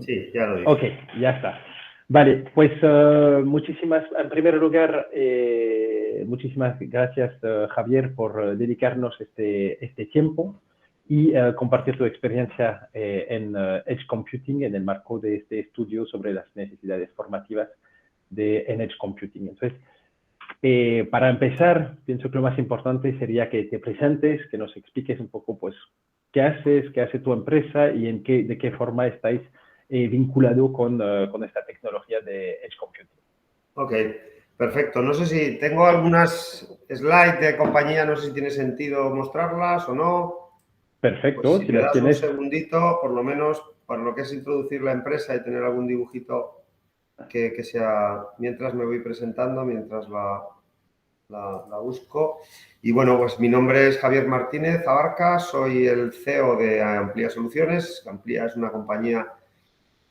Sí, ya lo dije. Ok, ya está. Vale, pues en primer lugar, muchísimas gracias, Javier, por dedicarnos este tiempo y compartir tu experiencia en Edge Computing en el marco de este estudio sobre las necesidades formativas en Edge Computing. Entonces, para empezar, pienso que lo más importante sería que te presentes, que nos expliques un poco, pues, qué haces, qué hace tu empresa y de qué forma estáis vinculado con esta tecnología de Edge Computing. Ok, perfecto. No sé si tengo algunas slides de compañía, no sé si tiene sentido mostrarlas o no. Perfecto, Pues si si me las das un tienes. segundito, por lo menos para lo que es introducir la empresa y tener algún dibujito que sea, mientras me voy presentando, mientras la busco. Y bueno, pues mi nombre es Javier Martínez Abarca, soy el CEO de Amplia Soluciones. Amplia es una compañía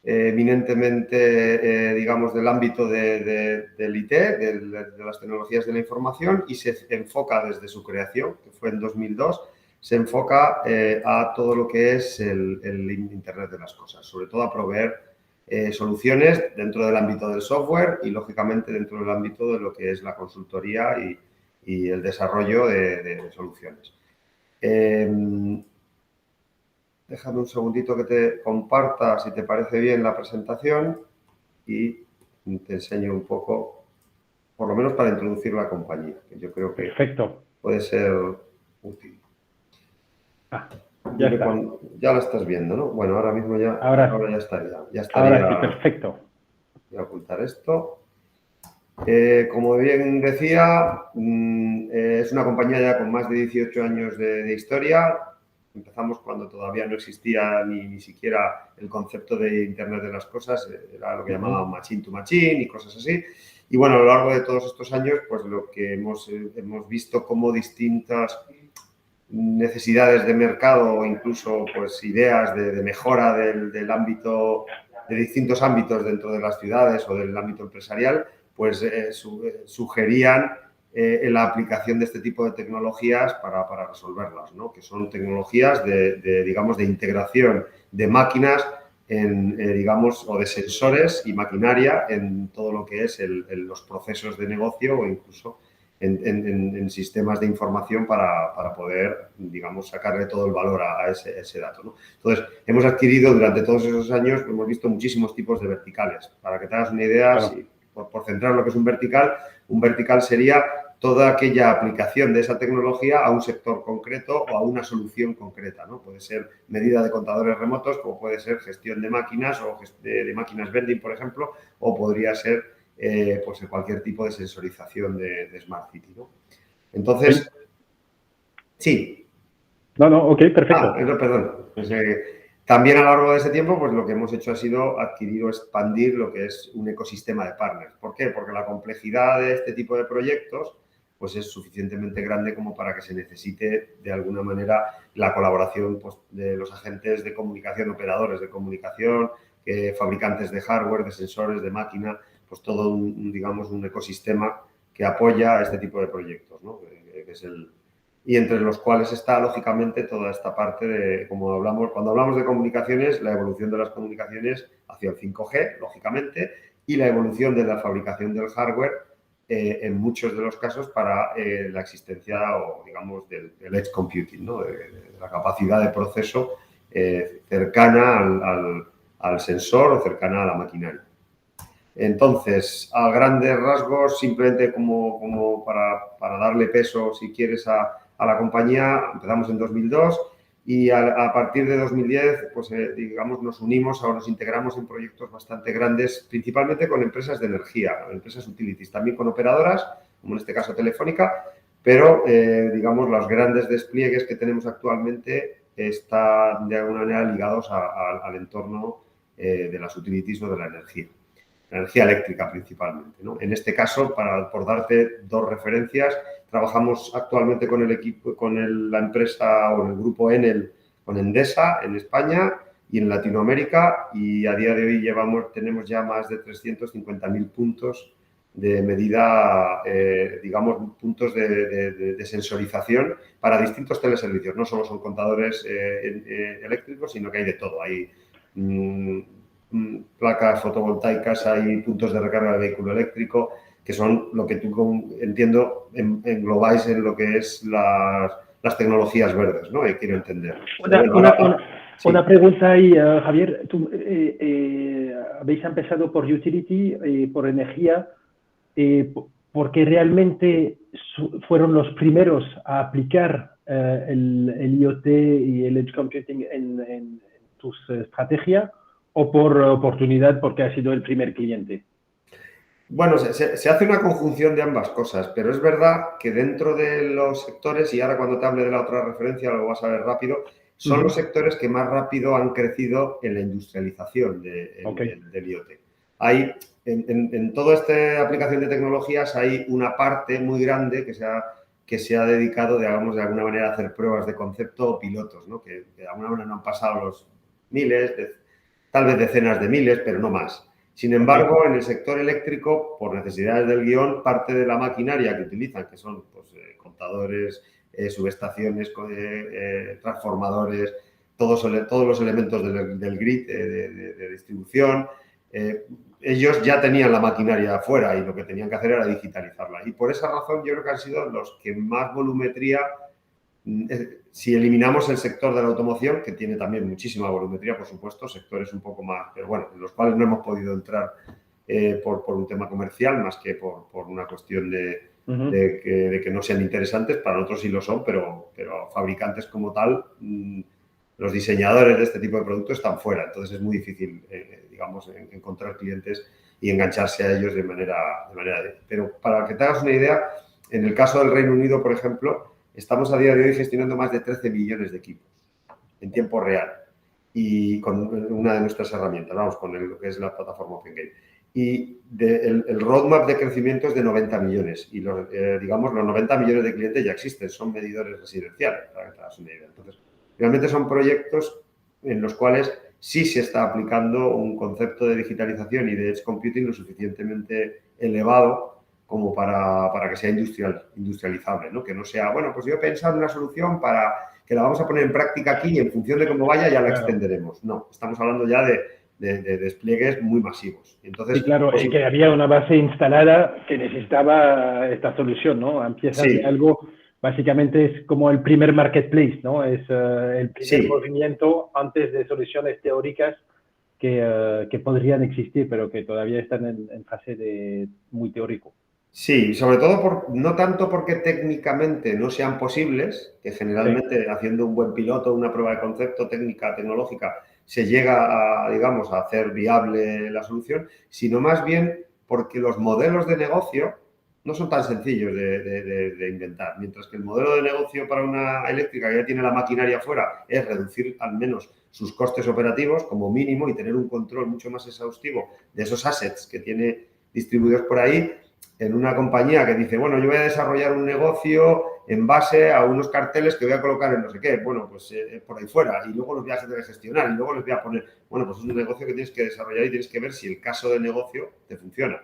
eminentemente, digamos, del ámbito del IT, de las tecnologías de la información, y se enfoca desde su creación, que fue en 2002, se enfoca a todo lo que es el Internet de las cosas, sobre todo a proveer soluciones dentro del ámbito del software y, lógicamente, dentro del ámbito de lo que es la consultoría y el desarrollo de soluciones. Déjame un segundito que te comparta, si te parece bien, la presentación y te enseño un poco, por lo menos para introducir la compañía, que yo creo que Perfecto. puede ser útil. Ya está. Ya la estás viendo, ¿no? Bueno, ahora mismo Ahora ya estaría. Ahora sí, perfecto. Voy a ocultar esto. Como bien decía, es una compañía ya con más de 18 años de historia. Empezamos cuando todavía no existía ni siquiera el concepto de Internet de las cosas, era lo que llamaban machine to machine y cosas así. Y bueno, a lo largo de todos estos años, pues lo que hemos visto como distintas necesidades de mercado o incluso pues ideas de mejora del ámbito, de distintos ámbitos dentro de las ciudades o del ámbito empresarial, pues sugerían la aplicación de este tipo de tecnologías para resolverlas, ¿no? Que son tecnologías digamos, de integración de máquinas, digamos, o de sensores y maquinaria en todo lo que es los procesos de negocio o incluso en sistemas de información para poder, digamos, sacarle todo el valor a ese dato, ¿no? Entonces, hemos adquirido durante todos esos años, hemos visto muchísimos tipos de verticales. Para que te hagas una idea, Claro. por centrar lo que es un vertical sería toda aquella aplicación de esa tecnología a un sector concreto o a una solución concreta, ¿no? Puede ser medida de contadores remotos, como puede ser gestión de máquinas o de máquinas vending, por ejemplo, o podría ser pues cualquier tipo de sensorización de Smart City, ¿no? Entonces, sí. No, ok, perfecto. Perdón. Pues, también a lo largo de ese tiempo, pues lo que hemos hecho ha sido adquirir o expandir lo que es un ecosistema de partners. ¿Por qué? Porque la complejidad de este tipo de proyectos pues es suficientemente grande como para que se necesite de alguna manera la colaboración pues, de los agentes de comunicación, operadores de comunicación, fabricantes de hardware, de sensores, de máquina, pues todo digamos, un ecosistema que apoya a este tipo de proyectos, ¿no? Y entre los cuales está, lógicamente, toda esta parte de, cuando hablamos de comunicaciones, la evolución de las comunicaciones hacia el 5G, lógicamente, y la evolución de la fabricación del hardware, en muchos de los casos, para la existencia, o digamos, del edge computing, ¿no? de la capacidad de proceso cercana al sensor o cercana a la maquinaria. Entonces, a grandes rasgos, simplemente como para darle peso, si quieres, a la compañía, empezamos en 2002 y a partir de 2010, pues digamos, nos unimos o nos integramos en proyectos bastante grandes, principalmente con empresas de energía, empresas utilities, también con operadoras, como en este caso Telefónica, pero, digamos, los grandes despliegues que tenemos actualmente están de alguna manera ligados al entorno de las utilities o de la energía eléctrica principalmente, ¿no? En este caso, por darte dos referencias, trabajamos actualmente con el equipo, con la empresa o el grupo Enel, con Endesa en España y en Latinoamérica, y a día de hoy tenemos ya más de 350.000 puntos de medida, digamos, puntos de sensorización para distintos teleservicios. No solo son contadores eléctricos, sino que hay de todo. Hay placas fotovoltaicas, hay puntos de recarga de vehículo eléctrico, que son lo que tú, entiendo, englobáis en lo que es las tecnologías verdes, ¿no? Quiero entender. Una pregunta ahí, Javier. Habéis empezado por utility, por energía, porque realmente fueron los primeros a aplicar el IoT y el Edge Computing en tus estrategias, o por oportunidad porque ha sido el primer cliente. Bueno, se hace una conjunción de ambas cosas, pero es verdad que dentro de los sectores, y ahora cuando te hable de la otra referencia lo vas a ver rápido, son los sectores que más rápido han crecido en la industrialización del IoT. Hay, en toda esta aplicación de tecnologías hay una parte muy grande que se ha dedicado, digamos, de alguna manera a hacer pruebas de concepto o pilotos, ¿no? Que de alguna manera no han pasado los miles, tal vez decenas de miles, pero no más. Sin embargo, en el sector eléctrico, por necesidades del guión, parte de la maquinaria que utilizan, que son pues, contadores, subestaciones, transformadores, todos los elementos del grid de distribución, ellos ya tenían la maquinaria afuera y lo que tenían que hacer era digitalizarla. Y por esa razón yo creo que han sido los que más volumetría, si eliminamos el sector de la automoción, que tiene también muchísima volumetría, por supuesto, sectores un poco más, pero bueno, en los cuales no hemos podido entrar por un tema comercial, más que por una cuestión de que no sean interesantes. Para nosotros sí lo son, pero fabricantes como tal, los diseñadores de este tipo de productos están fuera. Entonces es muy difícil, digamos, encontrar clientes y engancharse a ellos de manera. Pero para que te hagas una idea, en el caso del Reino Unido, por ejemplo, estamos a día de hoy gestionando más de 13 millones de equipos en tiempo real y con una de nuestras herramientas, vamos, con lo que es la plataforma OpenGate. Y el roadmap de crecimiento es de 90 millones y digamos los 90 millones de clientes ya existen, son medidores residenciales, para que te hagas una idea. Entonces, realmente son proyectos en los cuales sí se está aplicando un concepto de digitalización y de edge computing lo suficientemente elevado como para que sea industrializable, ¿no? Que no sea, bueno, pues yo he pensado en una solución para que la vamos a poner en práctica aquí y en función de cómo vaya ya la extenderemos. No, estamos hablando ya de despliegues muy masivos. Entonces, sí, claro, pues, que había una base instalada que necesitaba esta solución, ¿no? Empiezas de algo, básicamente es como el primer marketplace, ¿no? Es el primer movimiento antes de soluciones teóricas que podrían existir, pero que todavía están en fase de muy teórico. Sí, sobre todo no tanto porque técnicamente no sean posibles, que generalmente haciendo un buen piloto, una prueba de concepto técnica, tecnológica, se llega a, digamos, a hacer viable la solución, sino más bien porque los modelos de negocio no son tan sencillos de inventar. Mientras que el modelo de negocio para una eléctrica que ya tiene la maquinaria afuera es reducir al menos sus costes operativos como mínimo y tener un control mucho más exhaustivo de esos assets que tiene distribuidos por ahí. En una compañía que dice, bueno, yo voy a desarrollar un negocio en base a unos carteles que voy a colocar en no sé qué, bueno, pues por ahí fuera, y luego los voy a gestionar y luego les voy a poner, bueno, pues es un negocio que tienes que desarrollar y tienes que ver si el caso de negocio te funciona.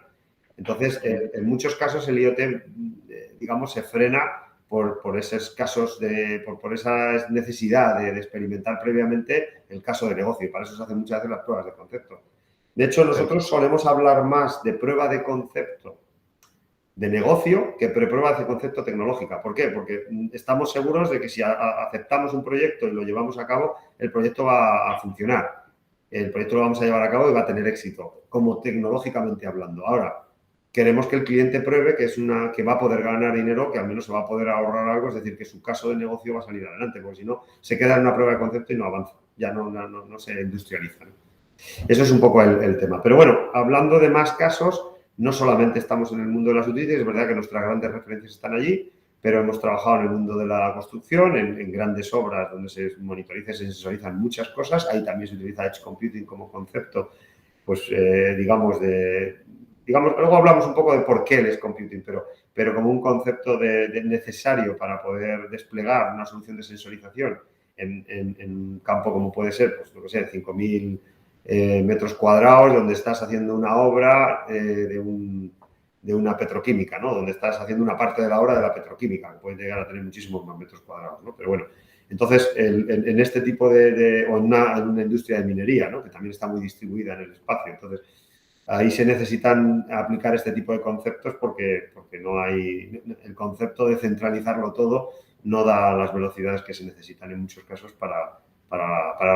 Entonces, en muchos casos el IoT, digamos, se frena por esos casos, por esa necesidad de experimentar previamente el caso de negocio, y para eso se hacen muchas veces las pruebas de concepto. De hecho, nosotros solemos hablar más de prueba de concepto de negocio que prueba de concepto tecnológica. ¿Por qué? Porque estamos seguros de que si aceptamos un proyecto y lo llevamos a cabo, el proyecto va a funcionar. El proyecto lo vamos a llevar a cabo y va a tener éxito, como tecnológicamente hablando. Ahora, queremos que el cliente pruebe que va a poder ganar dinero, que al menos se va a poder ahorrar algo, es decir, que su caso de negocio va a salir adelante, porque si no, se queda en una prueba de concepto y no avanza, ya no se industrializa, ¿no? Eso es un poco el tema. Pero bueno, hablando de más casos, no solamente estamos en el mundo de las utilities, es verdad que nuestras grandes referencias están allí, pero hemos trabajado en el mundo de la construcción, en grandes obras donde se monitoriza y se sensorizan muchas cosas. Ahí también se utiliza Edge Computing como concepto, pues digamos, luego hablamos un poco de por qué el Edge Computing, pero como un concepto necesario para poder desplegar una solución de sensorización en un campo como puede ser, pues lo que sé, 5.000 metros cuadrados, donde estás haciendo una obra de una petroquímica, ¿no? Donde estás haciendo una parte de la obra de la petroquímica, que puede llegar a tener muchísimos más metros cuadrados, ¿no? Pero bueno, Entonces, en este tipo o en una industria de minería, ¿no? Que también está muy distribuida en el espacio. Entonces, ahí se necesitan aplicar este tipo de conceptos porque no hay... El concepto de centralizarlo todo no da las velocidades que se necesitan en muchos casos para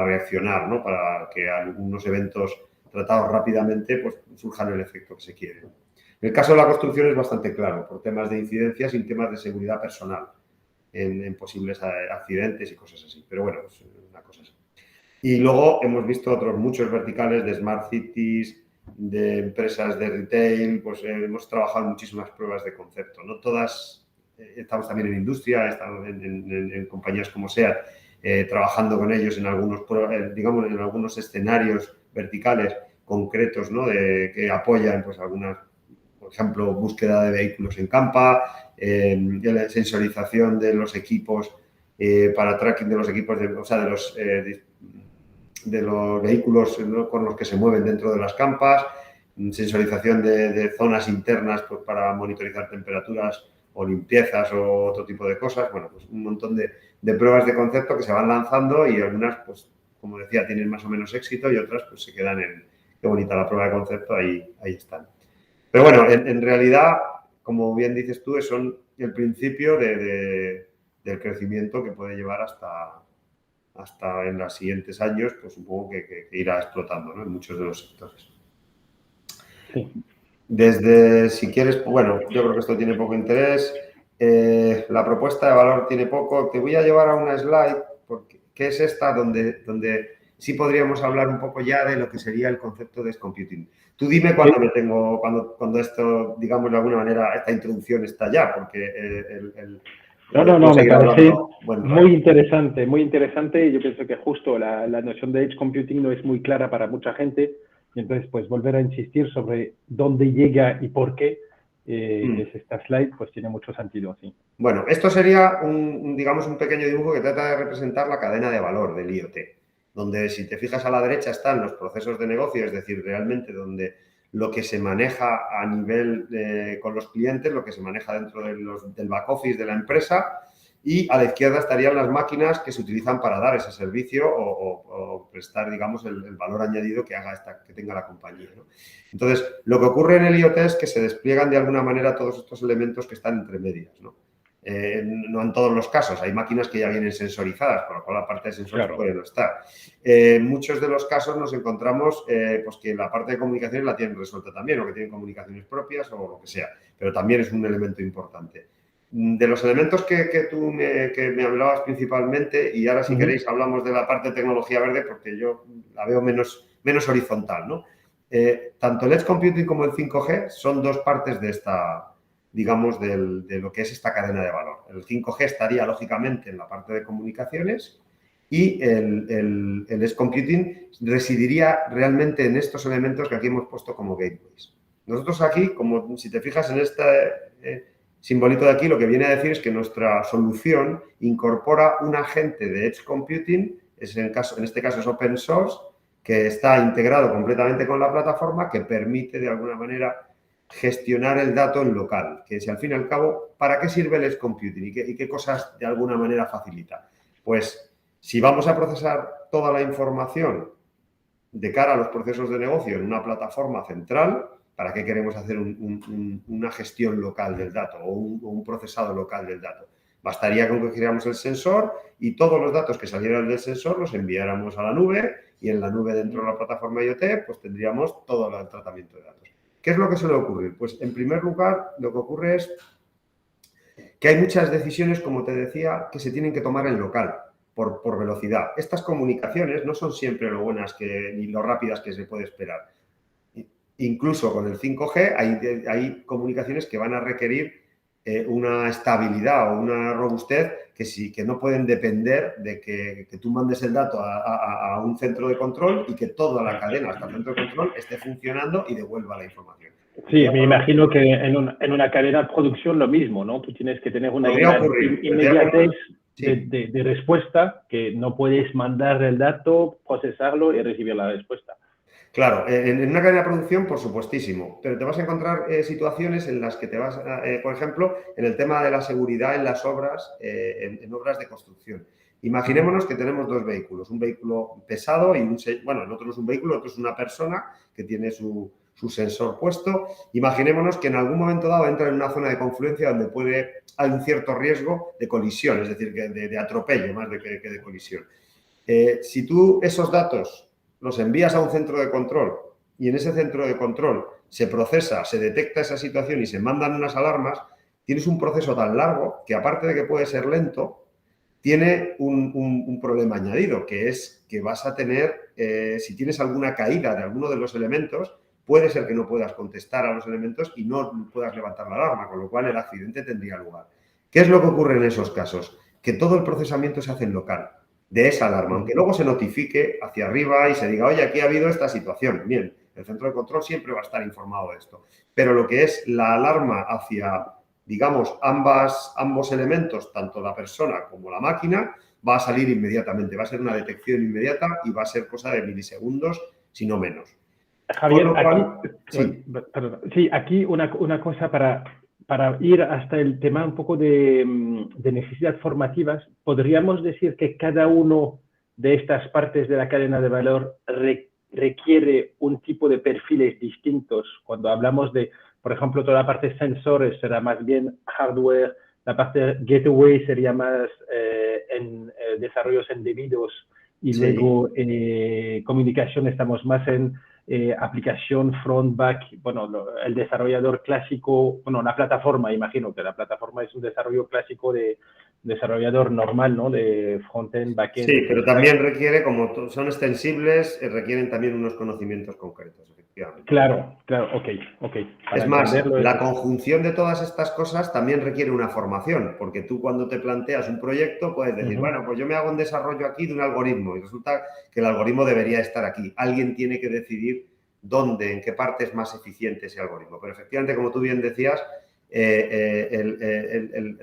reaccionar, ¿no? Para que algunos eventos tratados rápidamente pues, surjan el efecto que se quiere. En el caso de la construcción es bastante claro, por temas de incidencias y temas de seguridad personal en posibles accidentes y cosas así. Pero bueno, es una cosa así. Y luego hemos visto otros muchos verticales de Smart Cities, de empresas de retail, pues hemos trabajado en muchísimas pruebas de concepto. No todas, estamos también en industria, estamos en compañías como SEAT, trabajando con ellos en algunos, digamos, en algunos escenarios verticales concretos, ¿no? Que apoyan pues algunas, por ejemplo, búsqueda de vehículos en campa, sensorización de los equipos para tracking de los equipos, de los vehículos, ¿no? Con los que se mueven dentro de las campas, sensorización de zonas internas pues, para monitorizar temperaturas o limpiezas o otro tipo de cosas. Bueno, pues un montón de pruebas de concepto que se van lanzando y algunas, pues, como decía, tienen más o menos éxito y otras pues se quedan en qué bonita la prueba de concepto, ahí están. Pero bueno, en realidad, como bien dices tú, son el principio del crecimiento que puede llevar hasta en los siguientes años, pues supongo que irá explotando, ¿no? En muchos de los sectores. Sí. Desde, si quieres, bueno, yo creo que esto tiene poco interés. La propuesta de valor tiene poco. Te voy a llevar a una slide, porque, que es esta, donde sí podríamos hablar un poco ya de lo que sería el concepto de edge computing. Tú dime cuando esto, digamos de alguna manera, esta introducción está ya, porque No, me parece muy interesante. Yo pienso que justo la noción de edge computing no es muy clara para mucha gente. Y entonces, pues, volver a insistir sobre dónde llega y por qué, que es esta slide, pues tiene mucho sentido, sí. Bueno, esto sería, digamos, un pequeño dibujo que trata de representar la cadena de valor del IoT, donde si te fijas a la derecha están los procesos de negocio, es decir, realmente donde lo que se maneja a nivel con los clientes, lo que se maneja dentro del back office de la empresa, y a la izquierda estarían las máquinas que se utilizan para dar ese servicio o prestar, digamos, el valor añadido que tenga la compañía, ¿no? Entonces, lo que ocurre en el IoT es que se despliegan de alguna manera todos estos elementos que están entre medias, ¿no? No en todos los casos, hay máquinas que ya vienen sensorizadas, por lo cual la parte de sensores puede no estar. En muchos de los casos nos encontramos pues que la parte de comunicaciones la tienen resuelta también, o que tienen comunicaciones propias o lo que sea, pero también es un elemento importante. De los elementos que me hablabas principalmente, y ahora si queréis hablamos de la parte de tecnología verde, porque yo la veo menos horizontal, ¿no? Tanto el Edge Computing como el 5G son dos partes de esta, digamos, de lo que es esta cadena de valor. El 5G estaría, lógicamente, en la parte de comunicaciones y el Edge Computing residiría realmente en estos elementos que aquí hemos puesto como gateways. Nosotros aquí, como si te fijas en este simbolito de aquí, lo que viene a decir es que nuestra solución incorpora un agente de Edge Computing, en este caso es open source, que está integrado completamente con la plataforma, que permite de alguna manera gestionar el dato en local, que si al fin y al cabo, ¿para qué sirve el Edge Computing y qué cosas de alguna manera facilita? Pues si vamos a procesar toda la información de cara a los procesos de negocio en una plataforma central, ¿para qué queremos hacer una gestión local del dato o un procesado local del dato? Bastaría con que giráramos el sensor y todos los datos que salieran del sensor los enviáramos a la nube y en la nube dentro de la plataforma IoT pues tendríamos todo el tratamiento de datos. ¿Qué es lo que suele ocurrir? Pues en primer lugar lo que ocurre es que hay muchas decisiones, como te decía, que se tienen que tomar en local por velocidad. Estas comunicaciones no son siempre lo buenas ni lo rápidas que se puede esperar. Incluso con el 5G hay comunicaciones que van a requerir una estabilidad o una robustez que no pueden depender de que tú mandes el dato a un centro de control y que toda la cadena hasta el centro de control esté funcionando y devuelva la información. Sí, me imagino que en una cadena de producción lo mismo, ¿no? Tú tienes que tener una inmediatez de respuesta, que no puedes mandar el dato, procesarlo y recibir la respuesta. Claro, en una cadena de producción, por supuestísimo, pero te vas a encontrar situaciones en las que te vas, por ejemplo, en el tema de la seguridad en las obras, en obras de construcción. Imaginémonos que tenemos dos vehículos, un vehículo pesado y bueno, el otro no es un vehículo, el otro es una persona que tiene su sensor puesto. Imaginémonos que en algún momento dado entra en una zona de confluencia donde hay un cierto riesgo de colisión, es decir, de atropello más que de colisión. Si tú esos datos los envías a un centro de control y en ese centro de control se procesa, se detecta esa situación y se mandan unas alarmas, tienes un proceso tan largo que aparte de que puede ser lento, tiene un problema añadido, que es que vas a tener, si tienes alguna caída de alguno de los elementos, puede ser que no puedas contestar a los elementos y no puedas levantar la alarma, con lo cual el accidente tendría lugar. ¿Qué es lo que ocurre en esos casos? Que todo el procesamiento se hace en local de esa alarma, aunque luego se notifique hacia arriba y se diga, oye, aquí ha habido esta situación. Bien, el centro de control siempre va a estar informado de esto. Pero lo que es la alarma hacia, digamos, ambos elementos, tanto la persona como la máquina, va a salir inmediatamente. Va a ser una detección inmediata y va a ser cosa de milisegundos, si no menos. Javier, aquí una cosa para ir hasta el tema un poco de necesidades formativas. ¿Podríamos decir que cada uno de estas partes de la cadena de valor requiere un tipo de perfiles distintos? Cuando hablamos de, por ejemplo, toda la parte de sensores será más bien hardware, la parte gateway sería más en desarrollos embebidos y luego comunicación estamos más en aplicación front, back, bueno, el desarrollador clásico, bueno, la plataforma, imagino que la plataforma es un desarrollo clásico de desarrollador normal, ¿no? De frontend, backend. Sí, pero también requiere, como son extensibles, requieren también unos conocimientos concretos, efectivamente. Claro, ok. Es más, la conjunción de todas estas cosas también requiere una formación, porque tú cuando te planteas un proyecto puedes decir, bueno, pues yo me hago un desarrollo aquí de un algoritmo y resulta que el algoritmo debería estar aquí. Alguien tiene que decidir dónde, en qué parte es más eficiente ese algoritmo. Pero efectivamente, como tú bien decías,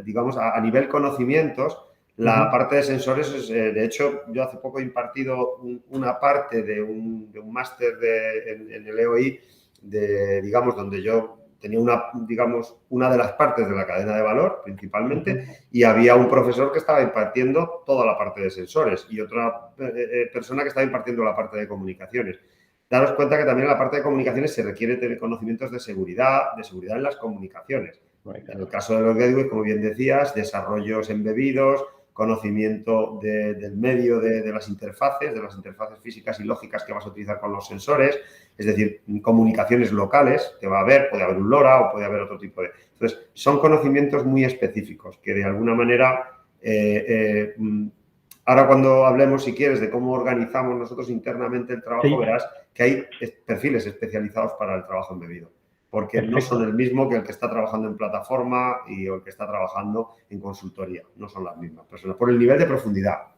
digamos, a nivel conocimientos, la parte de sensores, de hecho, yo hace poco he impartido una parte de un máster en el EOI, digamos, donde yo tenía una de las partes de la cadena de valor, principalmente, y había un profesor que estaba impartiendo toda la parte de sensores y otra persona que estaba impartiendo la parte de comunicaciones. Daros cuenta que también en la parte de comunicaciones se requiere tener conocimientos de seguridad en las comunicaciones. En el caso de los gateways, como bien decías, desarrollos embebidos, conocimiento del medio de las interfaces físicas y lógicas que vas a utilizar con los sensores, es decir, comunicaciones locales que va a haber, puede haber un LoRa o puede haber otro tipo de... Entonces, son conocimientos muy específicos que de alguna manera... ahora cuando hablemos, si quieres, de cómo organizamos nosotros internamente el trabajo, verás que hay perfiles especializados para el trabajo embebido, porque no son el mismo que el que está trabajando en plataforma y el que está trabajando en consultoría. No son las mismas personas, por el nivel de profundidad.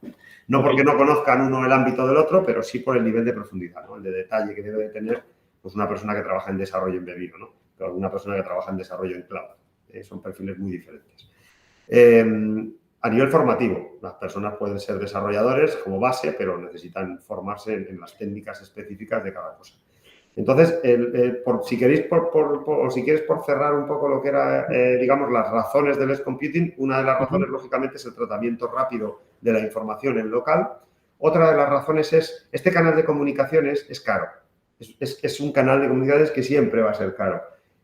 No porque no conozcan uno el ámbito del otro, pero sí por el nivel de profundidad, ¿no? El de detalle que debe de tener pues, una persona que trabaja en desarrollo embebido, ¿no? Pero una persona que trabaja en desarrollo en cloud. Son perfiles muy diferentes. A nivel formativo, las personas pueden ser desarrolladores como base, pero necesitan formarse en las técnicas específicas de cada cosa. Entonces, si quieres por cerrar un poco lo que era, digamos, las razones del edge computing, una de las razones, lógicamente, es el tratamiento rápido de la información en local. Otra de las razones es, este canal de comunicaciones es caro. Es un canal de comunicaciones que siempre va a ser caro.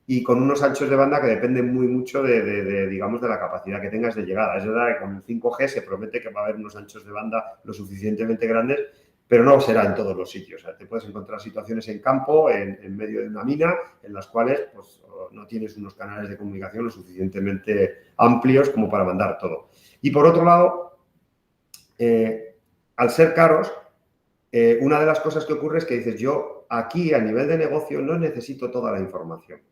Y con unos anchos de banda que dependen muy mucho digamos, de la capacidad que tengas de llegada. Es verdad que con el 5G se promete que va a haber unos anchos de banda lo suficientemente grandes, pero no será en todos los sitios. O sea, te puedes encontrar situaciones en campo, en medio de una mina, en las cuales pues, no tienes unos canales de comunicación lo suficientemente amplios como para mandar todo. Y por otro lado, al ser caros, una de las cosas que ocurre es que dices, yo aquí a nivel de negocio no necesito toda la información.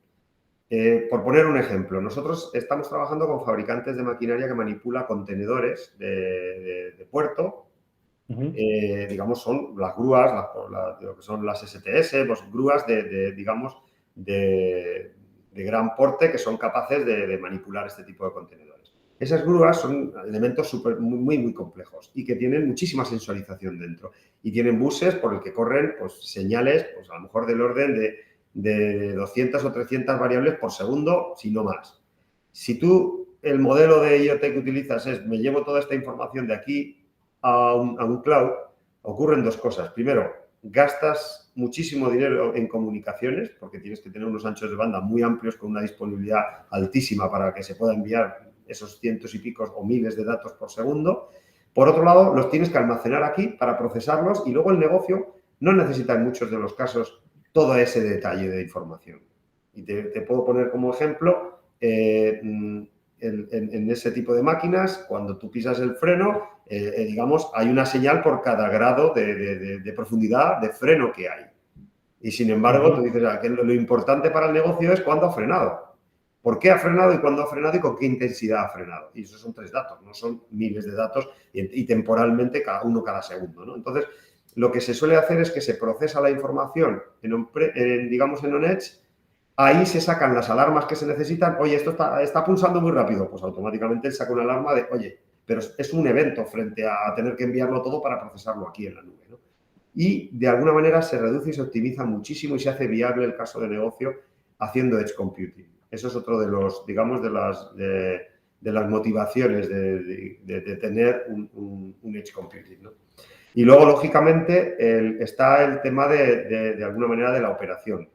Por poner un ejemplo, nosotros estamos trabajando con fabricantes de maquinaria que manipula contenedores de puerto. Digamos, son las grúas, lo que son las STS, pues grúas digamos, de gran porte que son capaces de manipular este tipo de contenedores. Esas grúas son elementos muy complejos y que tienen muchísima sensorización dentro. Y tienen buses por el que corren pues, señales, pues, a lo mejor del orden de 200 o 300 variables por segundo, si no más. Si tú, el modelo de IoT que utilizas es, me llevo toda esta información de aquí a un cloud, ocurren dos cosas. Primero, gastas muchísimo dinero en comunicaciones porque tienes que tener unos anchos de banda muy amplios con una disponibilidad altísima para que se pueda enviar esos cientos y picos o miles de datos por segundo. Por otro lado, los tienes que almacenar aquí para procesarlos y luego el negocio no necesita en muchos de los casos todo ese detalle de información. Y te puedo poner como ejemplo, en ese tipo de máquinas, cuando tú pisas el freno, digamos, hay una señal por cada grado de profundidad de freno que hay. Y sin embargo, tú dices que lo importante para el negocio es cuándo ha frenado. ¿Por qué ha frenado y cuándo ha frenado y con qué intensidad ha frenado? Y esos son 3 datos, no son miles de datos y temporalmente cada segundo, ¿no? Entonces, lo que se suele hacer es que se procesa la información digamos en OnEdge. Ahí se sacan las alarmas que se necesitan. Oye, esto está pulsando muy rápido. Pues automáticamente él saca una alarma de, oye, pero es un evento frente a tener que enviarlo todo para procesarlo aquí en la nube, ¿no? Y de alguna manera se reduce y se optimiza muchísimo y se hace viable el caso de negocio haciendo Edge Computing. Eso es otro de los, digamos, de las motivaciones de tener un Edge Computing, ¿no? Y luego, lógicamente, está el tema de alguna manera de la operación.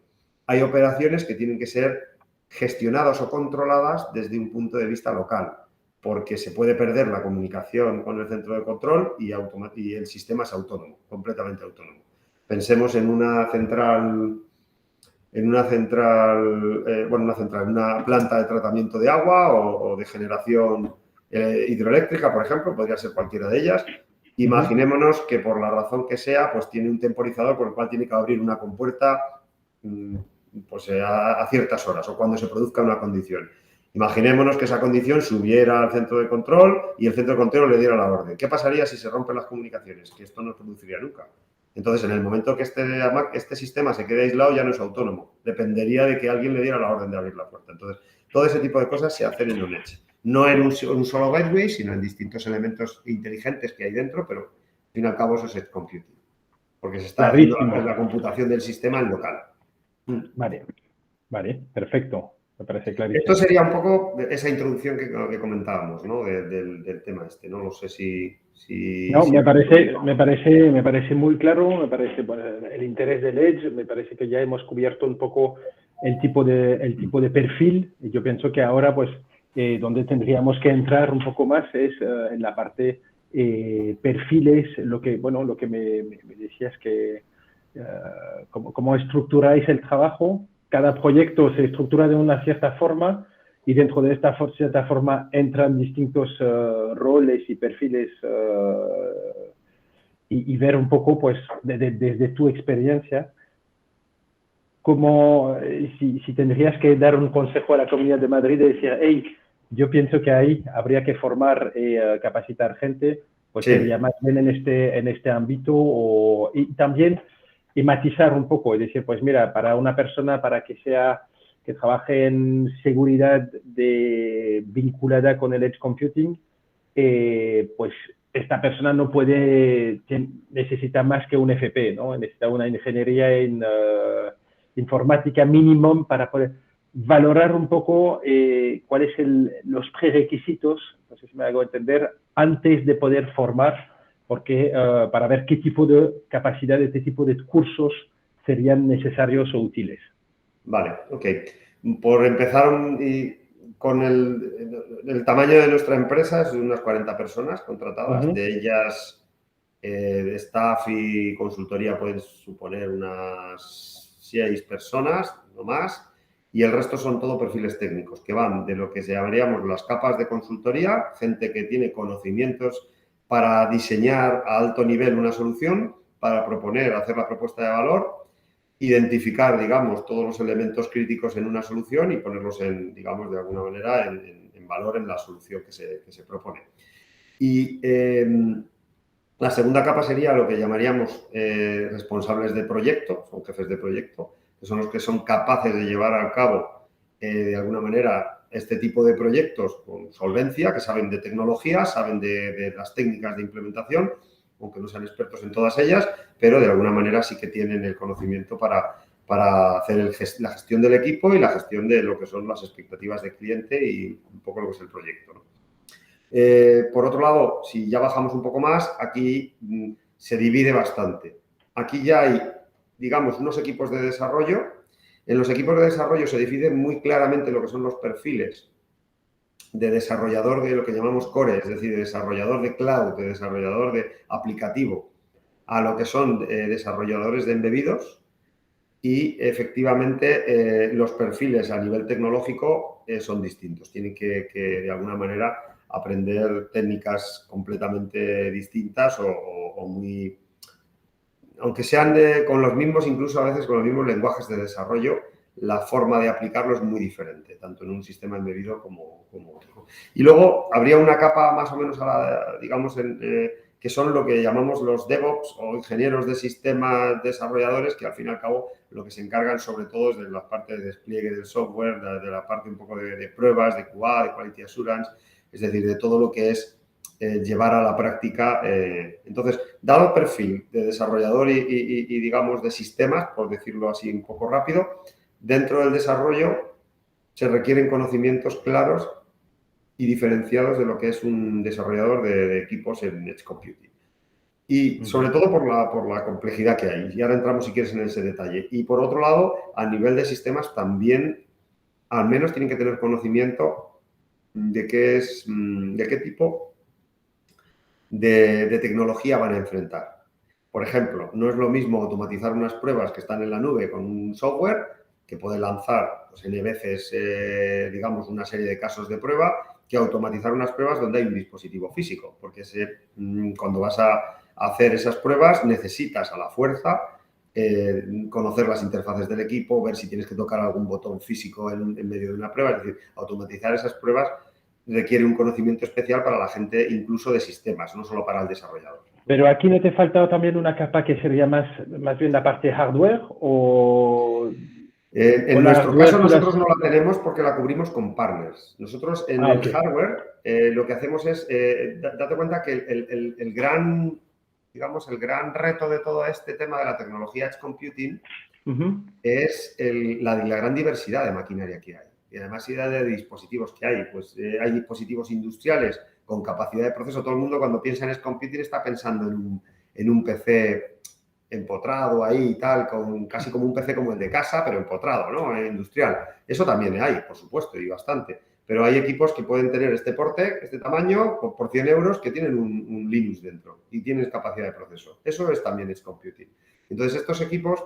Hay operaciones que tienen que ser gestionadas o controladas desde un punto de vista local, porque se puede perder la comunicación con el centro de control y el sistema es autónomo, completamente autónomo. Pensemos en una una planta de tratamiento de agua o de generación hidroeléctrica, por ejemplo, podría ser cualquiera de ellas. Imaginémonos que por la razón que sea, pues tiene un temporizador por el cual tiene que abrir una compuerta pues a ciertas horas o cuando se produzca una condición. Imaginémonos que esa condición subiera al centro de control y el centro de control le diera la orden. ¿Qué pasaría si se rompen las comunicaciones? Que esto no se produciría nunca. Entonces, en el momento que este sistema se quede aislado, ya no es autónomo. Dependería de que alguien le diera la orden de abrir la puerta. Entonces, todo ese tipo de cosas se hacen en OnEdge. No en un solo gateway, sino en distintos elementos inteligentes que hay dentro, pero al fin y al cabo eso es Edge Computing. Porque se está haciendo la computación del sistema en local. Vale, perfecto. Me parece clarísimo. Esto sería un poco esa introducción que comentábamos, ¿no? Del tema este, ¿no? No sé si no, me parece muy claro, me parece el interés del Edge, me parece que ya hemos cubierto un poco el tipo de perfil. Y yo pienso que ahora, pues, donde tendríamos que entrar un poco más es en la parte perfiles, lo que me decías que cómo estructuráis el trabajo. Cada proyecto se estructura de una cierta forma y dentro de esta cierta forma entran distintos roles y perfiles y ver un poco, pues, desde tu experiencia, como si tendrías que dar un consejo a la Comunidad de Madrid de decir, hey, yo pienso que ahí habría que formar y capacitar gente, pues sí. Sería más bien en este ámbito y también y matizar un poco y decir, pues mira, para una persona, para que trabaje en seguridad vinculada con el Edge Computing, pues esta persona no necesita más que un FP, ¿no? Necesita una ingeniería en informática mínimo para poder valorar un poco cuáles son los prerequisitos, no sé si me hago entender, antes de poder formar, porque para ver qué tipo de capacidades, qué tipo de cursos serían necesarios o útiles. Vale, ok. Por empezar con el tamaño de nuestra empresa, es de unas 40 personas contratadas, de ellas de staff y consultoría pueden suponer unas 6 personas, no más, y el resto son todo perfiles técnicos, que van de lo que llamaríamos las capas de consultoría, gente que tiene conocimientos para diseñar a alto nivel una solución, para proponer, hacer la propuesta de valor, identificar, digamos, todos los elementos críticos en una solución y ponerlos digamos, de alguna manera en valor en la solución que se propone. Y la segunda capa sería lo que llamaríamos responsables de proyecto, son jefes de proyecto, que son los que son capaces de llevar a cabo, de alguna manera, este tipo de proyectos con solvencia, que saben de tecnología, saben de las técnicas de implementación, aunque no sean expertos en todas ellas, pero de alguna manera sí que tienen el conocimiento para hacer la gestión del equipo y la gestión de lo que son las expectativas del cliente y un poco lo que es el proyecto, ¿no? Por otro lado, si ya bajamos un poco más, aquí se divide bastante. Aquí ya hay, digamos, unos equipos de desarrollo. En los equipos de desarrollo se divide muy claramente lo que son los perfiles de desarrollador de lo que llamamos core, es decir, de desarrollador de cloud, de desarrollador de aplicativo, a lo que son desarrolladores de embebidos. Y efectivamente los perfiles a nivel tecnológico son distintos. Tienen que de alguna manera aprender técnicas completamente distintas o muy... Aunque sean con los mismos, incluso a veces con los mismos lenguajes de desarrollo, la forma de aplicarlo es muy diferente, tanto en un sistema embebido como otro. Y luego habría una capa más o menos, digamos, que son lo que llamamos los DevOps o ingenieros de sistemas desarrolladores, que al fin y al cabo lo que se encargan sobre todo es de la parte de despliegue del software, de la parte un poco de pruebas, de QA, de Quality Assurance, es decir, de todo lo que es llevar a la práctica. Entonces, dado el perfil de desarrollador y, digamos, de sistemas, por decirlo así un poco rápido, dentro del desarrollo se requieren conocimientos claros y diferenciados de lo que es un desarrollador de equipos en Edge Computing. Y sobre todo por la complejidad que hay. Y ahora entramos, si quieres, en ese detalle. Y por otro lado, a nivel de sistemas también, al menos tienen que tener conocimiento de qué tipo de tecnología van a enfrentar. Por ejemplo, no es lo mismo automatizar unas pruebas que están en la nube con un software que puede lanzar pues, N veces, digamos, una serie de casos de prueba, que automatizar unas pruebas donde hay un dispositivo físico, porque cuando vas a hacer esas pruebas necesitas a la fuerza conocer las interfaces del equipo, ver si tienes que tocar algún botón físico en medio de una prueba, es decir, automatizar esas pruebas requiere un conocimiento especial para la gente incluso de sistemas, no solo para el desarrollador. Pero aquí no te falta también una capa que sería más bien la parte hardware o... En nuestro caso nosotros no la tenemos porque la cubrimos con partners. Nosotros en el hardware lo que hacemos es, date cuenta que el gran, digamos, el gran reto de todo este tema de la tecnología Edge Computing es la gran diversidad de maquinaria que hay. Y además de dispositivos que hay. Pues hay dispositivos industriales con capacidad de proceso. Todo el mundo cuando piensa en Edge Computing está pensando en un PC empotrado ahí y tal, casi como un PC como el de casa, pero empotrado, ¿no? Industrial. Eso también hay, por supuesto, y bastante. Pero hay equipos que pueden tener este porte, este tamaño, por 100 euros, que tienen un Linux dentro y tienen capacidad de proceso. Eso es también Edge Computing. Entonces, estos equipos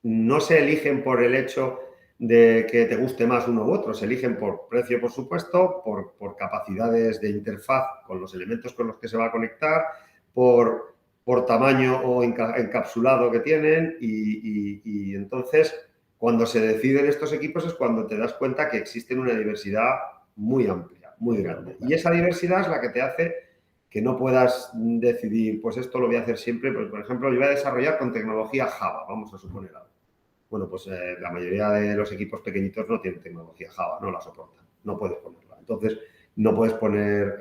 no se eligen por el hecho de que te guste más uno u otro, se eligen por precio, por supuesto, por capacidades de interfaz con los elementos con los que se va a conectar, por tamaño o encapsulado que tienen y entonces cuando se deciden estos equipos es cuando te das cuenta que existen una diversidad muy amplia, muy grande. Y esa diversidad es la que te hace que no puedas decidir, pues esto lo voy a hacer siempre, pues por ejemplo, yo voy a desarrollar con tecnología Java, vamos a suponer algo. Bueno, pues la mayoría de los equipos pequeñitos no tienen tecnología Java, no la soportan, no puedes ponerla. Entonces, no puedes poner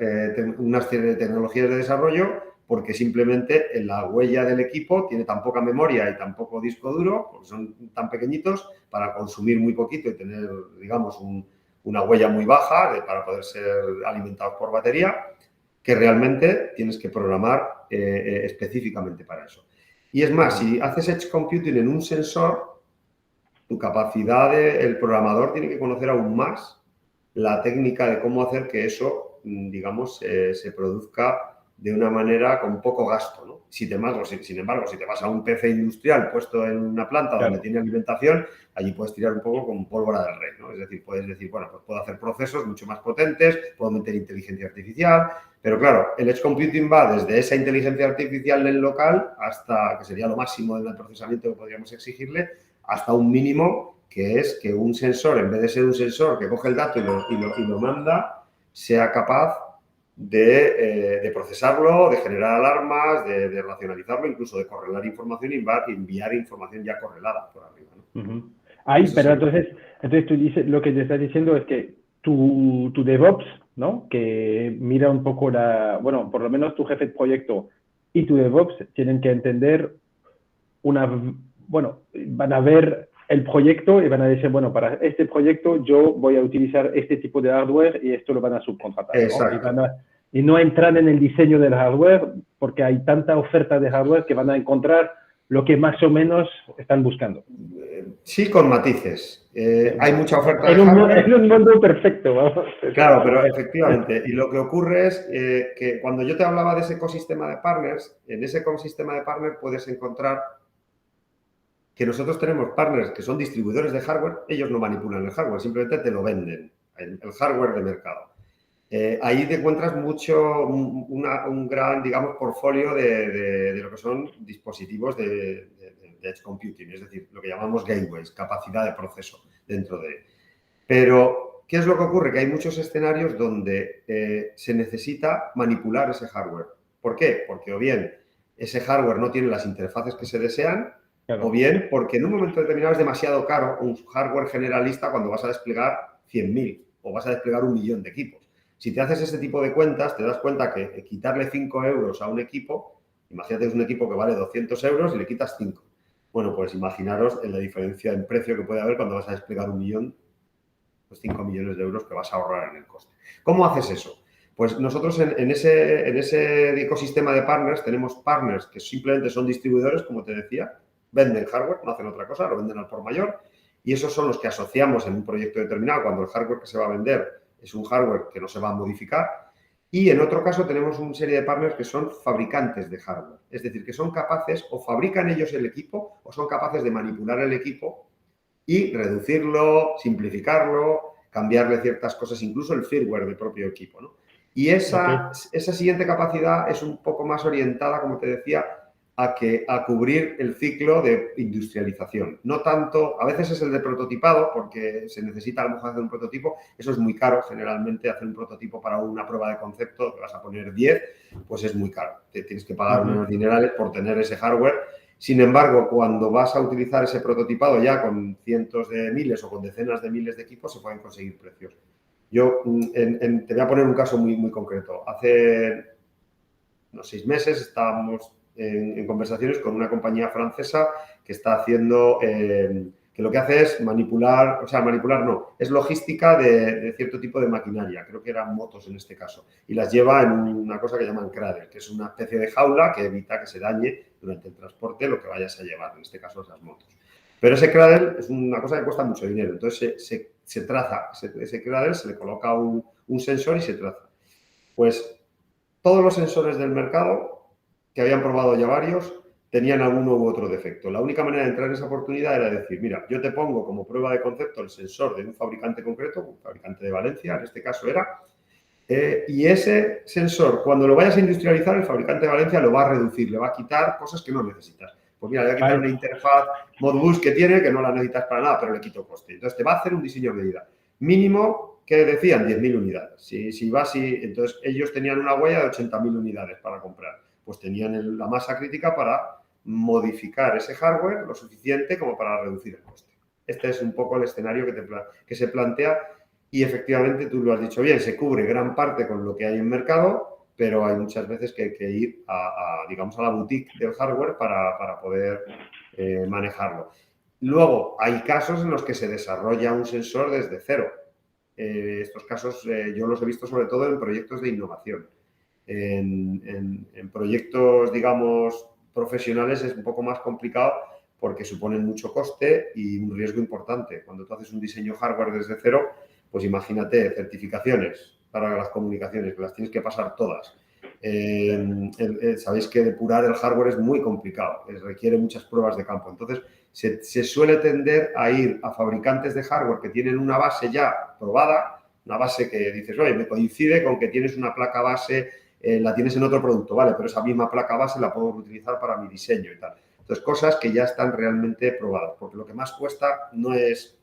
una serie de tecnologías de desarrollo porque simplemente la huella del equipo tiene tan poca memoria y tan poco disco duro, porque son tan pequeñitos, para consumir muy poquito y tener, digamos, una huella muy baja para poder ser alimentados por batería, que realmente tienes que programar específicamente para eso. Y es más, si haces Edge Computing en un sensor, tu capacidad el programador tiene que conocer aún más la técnica de cómo hacer que eso, digamos, se produzca de una manera con poco gasto, ¿no? Sin embargo, si te vas a un PC industrial puesto en una planta donde tiene alimentación, allí puedes tirar un poco con pólvora del rey, ¿no? Es decir, puedes decir, bueno, pues puedo hacer procesos mucho más potentes, puedo meter inteligencia artificial, pero claro, el Edge Computing va desde esa inteligencia artificial del local hasta, que sería lo máximo del procesamiento que podríamos exigirle, hasta un mínimo que es que un sensor, en vez de ser un sensor que coge el dato y lo manda, sea capaz de procesarlo, de generar alarmas, de racionalizarlo, incluso de correlar información y enviar información ya correlada por arriba, ¿no? Ahí, pero entonces tú dices, lo que te estás diciendo es que tu DevOps, ¿no? Que mira un poco bueno, por lo menos tu jefe de proyecto y tu DevOps tienen que entender bueno, van a ver el proyecto y van a decir, bueno, para este proyecto yo voy a utilizar este tipo de hardware y esto lo van a subcontratar, ¿no? Y no entrar en el diseño del hardware porque hay tanta oferta de hardware que van a encontrar lo que más o menos están buscando. Sí, con matices. Hay mucha oferta de hardware. En un mundo perfecto, vamos. Claro, pero efectivamente. Y lo que ocurre es que cuando yo te hablaba de ese ecosistema de partners, en ese ecosistema de partners puedes encontrar que nosotros tenemos partners que son distribuidores de hardware, ellos no manipulan el hardware, simplemente te lo venden, el hardware de mercado. Ahí te encuentras un gran, digamos, portfolio de lo que son dispositivos de edge computing, es decir, lo que llamamos gateways, capacidad de proceso dentro de. Pero, ¿qué es lo que ocurre? Que hay muchos escenarios donde se necesita manipular ese hardware. ¿Por qué? Porque o bien ese hardware no tiene las interfaces que se desean, claro, o bien porque en un momento determinado es demasiado caro un hardware generalista cuando vas a desplegar 100.000 o vas a desplegar 1.000.000 de equipos. Si te haces ese tipo de cuentas, te das cuenta que quitarle 5 euros a un equipo, imagínate que es un equipo que vale 200 euros y le quitas 5. Bueno, pues imaginaros la diferencia en precio que puede haber cuando vas a desplegar 1.000.000, pues 5 millones de euros que vas a ahorrar en el coste. ¿Cómo haces eso? Pues nosotros en ese ecosistema de partners tenemos partners que simplemente son distribuidores, como te decía, venden hardware, no hacen otra cosa, lo venden al por mayor, y esos son los que asociamos en un proyecto determinado cuando el hardware que se va a vender es un hardware que no se va a modificar. Y en otro caso tenemos una serie de partners que son fabricantes de hardware, es decir, que son capaces o fabrican ellos el equipo o son capaces de manipular el equipo y reducirlo, simplificarlo, cambiarle ciertas cosas, incluso el firmware del propio equipo, ¿no? Y esa siguiente capacidad es un poco más orientada, como te decía, a cubrir el ciclo de industrialización. No tanto, a veces es el de prototipado, porque se necesita a lo mejor hacer un prototipo, eso es muy caro, generalmente hacer un prototipo para una prueba de concepto, que vas a poner 10, pues es muy caro. Te tienes que pagar unos dinerales por tener ese hardware. Sin embargo, cuando vas a utilizar ese prototipado ya con cientos de miles o con decenas de miles de equipos, se pueden conseguir precios. Yo te voy a poner un caso muy, muy concreto. Hace unos 6 meses estábamos en conversaciones con una compañía francesa que está haciendo, que lo que hace es manipular, o sea, manipular no, es logística de cierto tipo de maquinaria, creo que eran motos en este caso, y las lleva en una cosa que llaman cradle, que es una especie de jaula que evita que se dañe durante el transporte lo que vayas a llevar, en este caso esas motos. Pero ese cradle es una cosa que cuesta mucho dinero, entonces se traza, ese cradle se le coloca un sensor y se traza. Pues todos los sensores del mercado, que habían probado ya varios, tenían alguno u otro defecto. La única manera de entrar en esa oportunidad era decir, mira, yo te pongo como prueba de concepto el sensor de un fabricante concreto, un fabricante de Valencia, en este caso era, y ese sensor, cuando lo vayas a industrializar, el fabricante de Valencia lo va a reducir, le va a quitar cosas que no necesitas. Pues mira, le voy a quitar una interfaz Modbus que tiene, que no la necesitas para nada, pero le quito coste. Entonces te va a hacer un diseño a medida. Mínimo, que decían 10.000 unidades. Si va así, entonces ellos tenían una huella de 80.000 unidades para comprar. Pues tenían la masa crítica para modificar ese hardware lo suficiente como para reducir el coste. Este es un poco el escenario que se plantea y efectivamente tú lo has dicho bien, se cubre gran parte con lo que hay en mercado, pero hay muchas veces que hay que ir digamos, a la boutique del hardware para poder manejarlo. Luego, hay casos en los que se desarrolla un sensor desde cero. Estos casos yo los he visto sobre todo en proyectos de innovación. En proyectos, digamos, profesionales es un poco más complicado porque suponen mucho coste y un riesgo importante. Cuando tú haces un diseño hardware desde cero, pues imagínate certificaciones para las comunicaciones, que las tienes que pasar todas. Sabéis que depurar el hardware es muy complicado, requiere muchas pruebas de campo. Entonces, se suele tender a ir a fabricantes de hardware que tienen una base ya probada, una base que dices, oye, me coincide con que tienes una placa base, la tienes en otro producto, vale, pero esa misma placa base la puedo utilizar para mi diseño y tal. Entonces, cosas que ya están realmente probadas, porque lo que más cuesta no es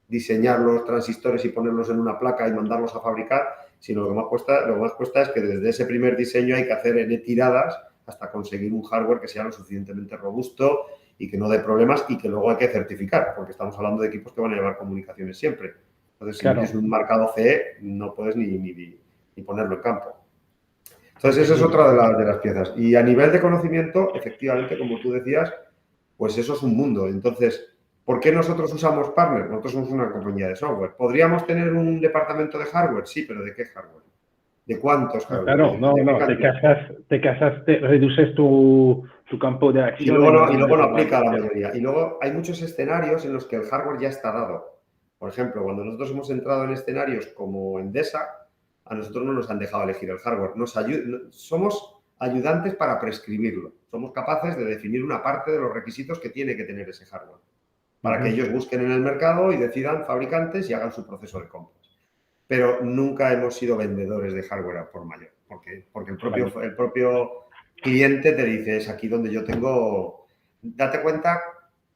diseñar los transistores y ponerlos en una placa y mandarlos a fabricar, sino lo que más cuesta es que desde ese primer diseño hay que hacer N tiradas hasta conseguir un hardware que sea lo suficientemente robusto y que no dé problemas y que luego hay que certificar, porque estamos hablando de equipos que van a llevar comunicaciones siempre. Entonces, si tienes un marcado CE, no puedes ni ponerlo en campo. Entonces, esa es otra de las piezas. Y a nivel de conocimiento, efectivamente, como tú decías, pues eso es un mundo. Entonces, ¿Por qué nosotros usamos partners? Nosotros somos una compañía de software. ¿Podríamos tener un departamento de hardware? Sí, pero ¿de qué hardware? ¿De cuántos hardware? Claro, no, ¿De qué no, cantidad? reduces tu campo de Y acción luego en no, y un luego no aplica a la determinado. mayoría. Y luego hay muchos escenarios en los que el hardware ya está dado. Por ejemplo, cuando nosotros hemos entrado en escenarios como Endesa, a nosotros no nos han dejado elegir el hardware. Somos ayudantes para prescribirlo. Somos capaces de definir una parte de los requisitos que tiene que tener ese hardware, para que ellos busquen en el mercado y decidan fabricantes y hagan su proceso de compras. Pero nunca hemos sido vendedores de hardware al por mayor, porque el propio cliente te dice, es aquí donde yo tengo... Date cuenta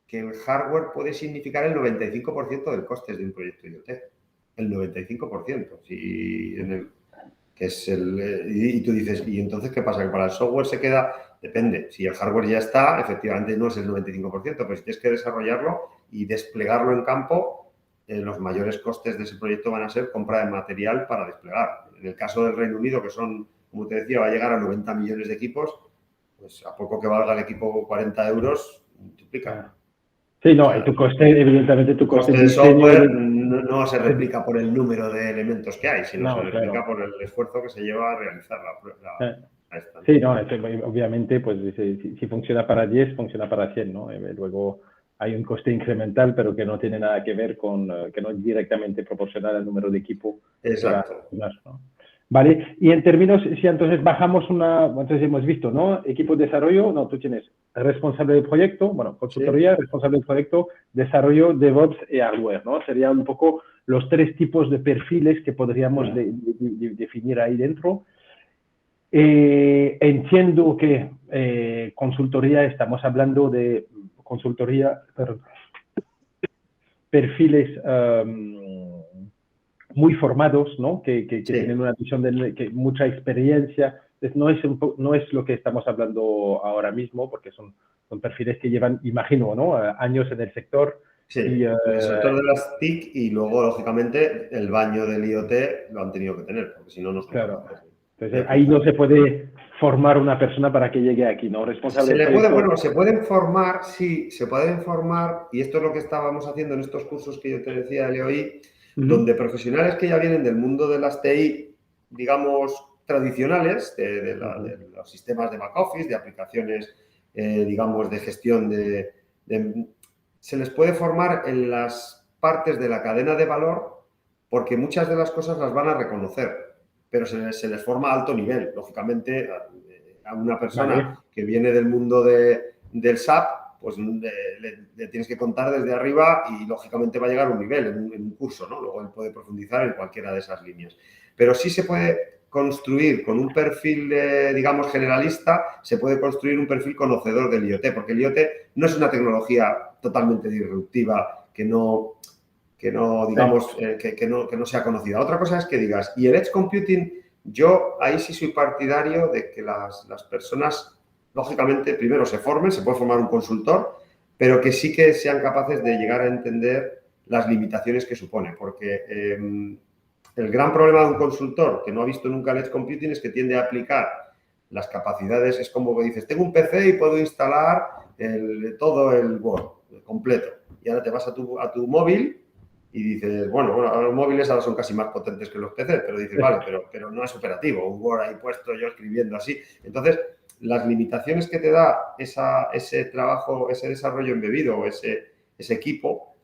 que el hardware puede significar el 95% del coste de un proyecto IoT. El 95%. Y tú dices, ¿y entonces qué pasa? ¿Que para el software se queda? Depende. Si el hardware ya está, efectivamente no es el 95%, pero si tienes que desarrollarlo y desplegarlo en campo, los mayores costes de ese proyecto van a ser compra de material para desplegar. En el caso del Reino Unido, que son, como te decía, va a llegar a 90 millones de equipos, pues a poco que valga el equipo 40 euros, multiplica. Sí, no, O sea, y tu coste, evidentemente, tu el coste coste de de diseño software no se replica por el número de elementos que hay, sino se no, replica claro. por el esfuerzo que se lleva a realizar esta, ¿no? Sí, no, obviamente, pues si funciona para 10, funciona para 100, ¿no? Luego hay un coste incremental, pero que no tiene nada que ver con, que no es directamente proporcional al número de equipo que va a Exacto. funcionar, ¿no? Vale, y en términos, si entonces bajamos entonces hemos visto, ¿no? Equipo de desarrollo, no, tú tienes responsable del proyecto, bueno, Sí. consultoría, responsable del proyecto, desarrollo, DevOps y hardware, ¿no? Serían un poco los tres tipos de perfiles que podríamos definir ahí dentro. Entiendo que consultoría, estamos hablando de consultoría, perdón, perfiles muy formados, ¿no? Que tienen Sí. una visión de mucha experiencia. Entonces, no es lo que estamos hablando ahora mismo, porque son perfiles que llevan, imagino, ¿no? Años en el sector. Sí, Y, en el sector de las TIC y luego, lógicamente, el baño del IoT lo han tenido que tener, porque si no, no son claro, capaces de entonces ahí no aplicarlo. se puede formar una persona para que llegue aquí, ¿no? Responsable del proyecto. Se pueden formar, sí, se pueden formar, y esto es lo que estábamos haciendo en estos cursos que yo te decía de LOI, donde profesionales que ya vienen del mundo de las TI, digamos, tradicionales, de los sistemas de back office, de aplicaciones, digamos, de gestión se les puede formar en las partes de la cadena de valor, porque muchas de las cosas las van a reconocer, pero se les forma a alto nivel, lógicamente. A una persona Vale. que viene del mundo del SAP, pues le tienes que contar desde arriba y lógicamente va a llegar a un nivel en un curso, ¿no? Luego él puede profundizar en cualquiera de esas líneas. Pero sí se puede construir con un perfil, digamos, generalista, se puede construir un perfil conocedor del IoT, porque el IoT no es una tecnología totalmente disruptiva que no digamos, que no sea conocida. Otra cosa es que digas, y el Edge Computing, yo ahí sí soy partidario de que las personas, lógicamente, primero se formen, se puede formar un consultor, pero que sí que sean capaces de llegar a entender las limitaciones que supone, porque el gran problema de un consultor que no ha visto nunca el Edge Computing es que tiende a aplicar las capacidades, es como que dices, tengo un PC y puedo instalar todo el Word completo, y ahora te vas a tu móvil y dices, bueno, los móviles ahora son casi más potentes que los PCs, pero dices, vale, pero no es operativo, un Word ahí puesto yo escribiendo así. Entonces, las limitaciones que te da ese trabajo, ese desarrollo embebido o ese equipo,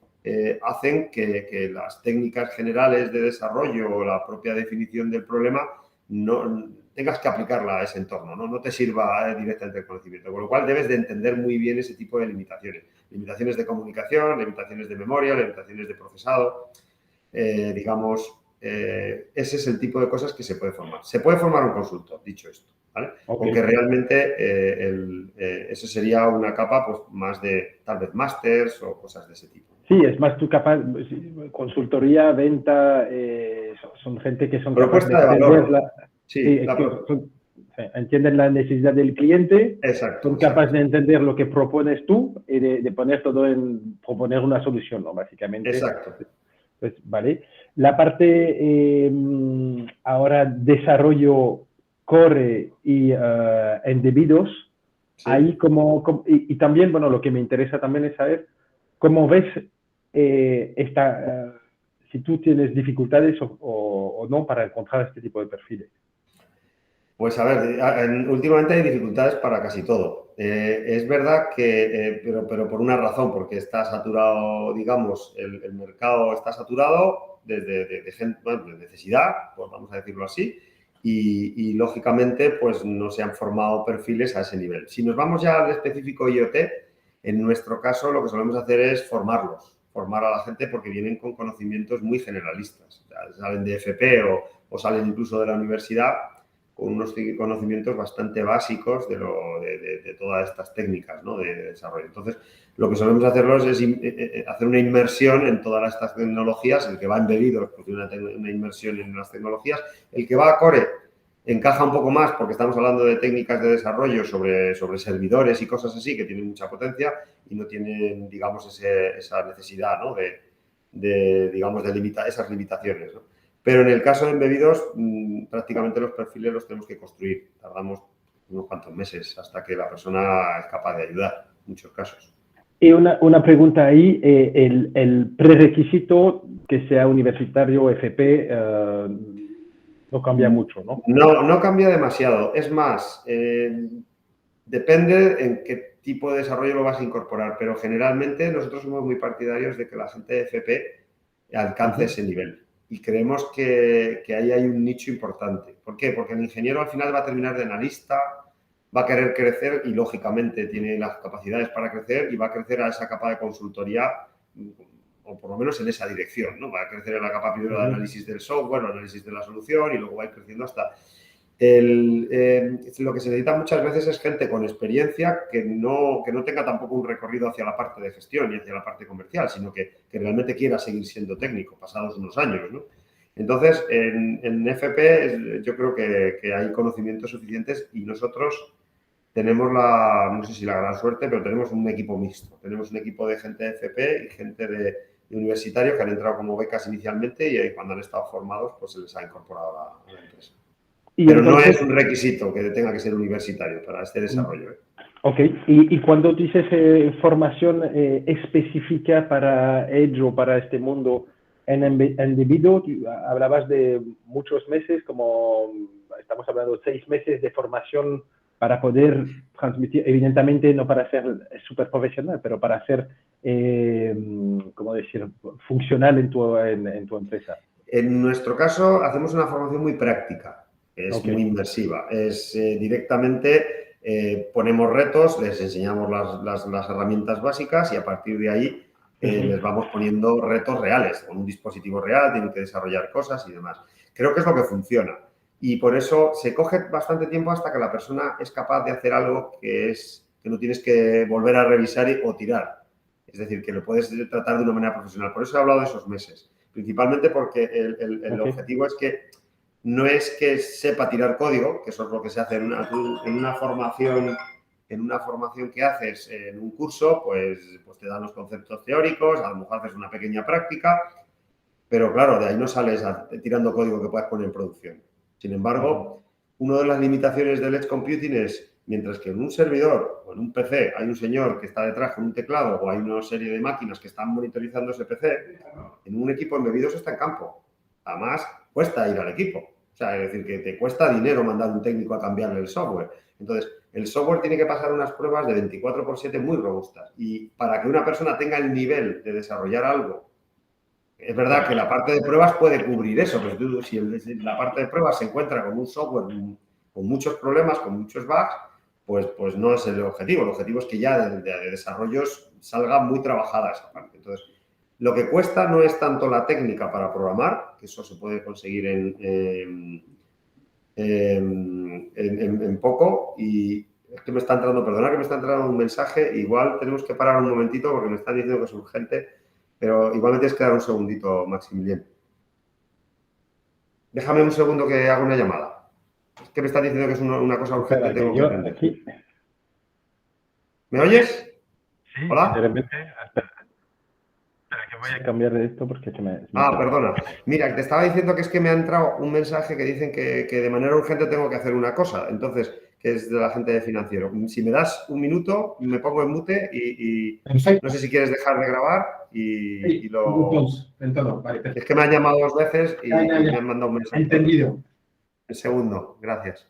hacen que las técnicas generales de desarrollo o la propia definición del problema no tengas que aplicarla a ese entorno, no te sirva directamente el conocimiento, con lo cual debes de entender muy bien ese tipo de limitaciones. Limitaciones de comunicación, limitaciones de memoria, limitaciones de procesado, digamos, ese es el tipo de cosas que se puede formar. Se puede formar un consultor, dicho esto, ¿vale? Okay. Aunque realmente eso sería una capa pues, más de, tal vez, másters o cosas de ese tipo. Sí, es más tú capaz, consultoría, venta, son gente que son capaces de Propuesta de valor. entienden la necesidad del cliente, Exacto, son capaces exacto. de entender lo que propones tú y de poner todo proponer una solución, ¿no? Básicamente. Exacto. Pues, vale. La parte ahora desarrollo core y embebidos, Sí. ahí y también, bueno, lo que me interesa también es saber ¿Cómo ves si tú tienes dificultades o no para encontrar este tipo de perfiles? Pues a ver, últimamente hay dificultades para casi todo. Es verdad que, pero por una razón, porque está saturado, digamos, el mercado está saturado de necesidad, pues vamos a decirlo así, y lógicamente pues no se han formado perfiles a ese nivel. Si nos vamos ya al específico IoT, en nuestro caso lo que solemos hacer es formar a la gente porque vienen con conocimientos muy generalistas. O sea, salen de FP o salen incluso de la universidad con unos conocimientos bastante básicos de todas estas técnicas, ¿no?, de desarrollo. Entonces, lo que solemos hacerlos es hacer una inmersión en todas estas tecnologías. El que va embebido, pues una inmersión en las tecnologías. El que va a Core encaja un poco más porque estamos hablando de técnicas de desarrollo sobre servidores y cosas así que tienen mucha potencia y no tienen, digamos, esa necesidad, ¿no?, digamos, de limitar esas limitaciones, ¿no? Pero en el caso de embebidos, prácticamente los perfiles los tenemos que construir. Tardamos unos cuantos meses hasta que la persona es capaz de ayudar, en muchos casos. Y una pregunta ahí, el prerequisito que sea universitario o FP no cambia mucho, ¿no? No cambia demasiado. Es más, depende en qué tipo de desarrollo lo vas a incorporar, pero generalmente nosotros somos muy partidarios de que la gente de FP alcance ese nivel. Y creemos que ahí hay un nicho importante. ¿Por qué? Porque el ingeniero al final va a terminar de analista, va a querer crecer y, lógicamente, tiene las capacidades para crecer y va a crecer a esa capa de consultoría, o por lo menos en esa dirección, ¿no? Va a crecer en la capa primero de análisis del software, análisis de la solución y luego va a ir creciendo hasta... lo que se necesita muchas veces es gente con experiencia que no tenga tampoco un recorrido hacia la parte de gestión y hacia la parte comercial, sino que realmente quiera seguir siendo técnico pasados unos años, ¿no? Entonces, en FP yo creo que hay conocimientos suficientes y nosotros tenemos no sé si la gran suerte, pero tenemos un equipo mixto. Tenemos un equipo de gente de FP y gente de universitarios que han entrado como becas inicialmente y cuando han estado formados pues se les ha incorporado a la empresa. Pero entonces, no es un requisito que tenga que ser universitario para este desarrollo. Ok, y cuando dices formación específica para Edge o para este mundo en embebido, hablabas de muchos meses, como estamos hablando de 6 meses de formación para poder transmitir, evidentemente no para ser súper profesional, pero para ser, ¿cómo decir?, funcional en tu empresa. En nuestro caso hacemos una formación muy práctica. Es muy inmersiva. Es directamente ponemos retos, les enseñamos las herramientas básicas y a partir de ahí les vamos poniendo retos reales. Con un dispositivo real tienen que desarrollar cosas y demás. Creo que es lo que funciona. Y por eso se coge bastante tiempo hasta que la persona es capaz de hacer algo que no tienes que volver a revisar o tirar. Es decir, que lo puedes tratar de una manera profesional. Por eso he hablado de esos meses. Principalmente porque el objetivo es que no es que sepa tirar código, que eso es lo que se hace en una formación que haces en un curso, pues te dan los conceptos teóricos, a lo mejor haces una pequeña práctica, pero claro, de ahí no sales tirando código que puedas poner en producción. Sin embargo, una de las limitaciones del Edge Computing es, mientras que en un servidor o en un PC hay un señor que está detrás con un teclado o hay una serie de máquinas que están monitorizando ese PC, en un equipo embebido eso está en campo. Además, cuesta ir al equipo. O sea, es decir, que te cuesta dinero mandar un técnico a cambiarle el software. Entonces, el software tiene que pasar unas pruebas de 24/7 muy robustas. Y para que una persona tenga el nivel de desarrollar algo, es verdad que la parte de pruebas puede cubrir eso, pero si la parte de pruebas se encuentra con un software con muchos problemas, con muchos bugs, pues no es el objetivo. El objetivo es que ya de desarrollos salga muy trabajada esa parte. Entonces, lo que cuesta no es tanto la técnica para programar, que eso se puede conseguir en poco. Y es que me está entrando, perdona que me está entrando un mensaje, igual tenemos que parar un momentito porque me están diciendo que es urgente, pero igual me tienes que dar un segundito, Maximiliano. Déjame un segundo que haga una llamada. Es que me están diciendo que es una cosa urgente y tengo que atender. Aquí. ¿Me oyes? Sí, ¿Hola? de repente, espera que voy a cambiar de esto porque se me... Perdona. Mira, te estaba diciendo que es que me ha entrado un mensaje que dicen que de manera urgente tengo que hacer una cosa. Entonces, que es de la gente de financiero. Si me das un minuto, me pongo en mute y Perfecto. no sé si quieres dejar de grabar y lo... En todo. Vale, perfecto. Es que me han llamado 2 veces y Ya. me han mandado un mensaje. Entendido. Un segundo, gracias.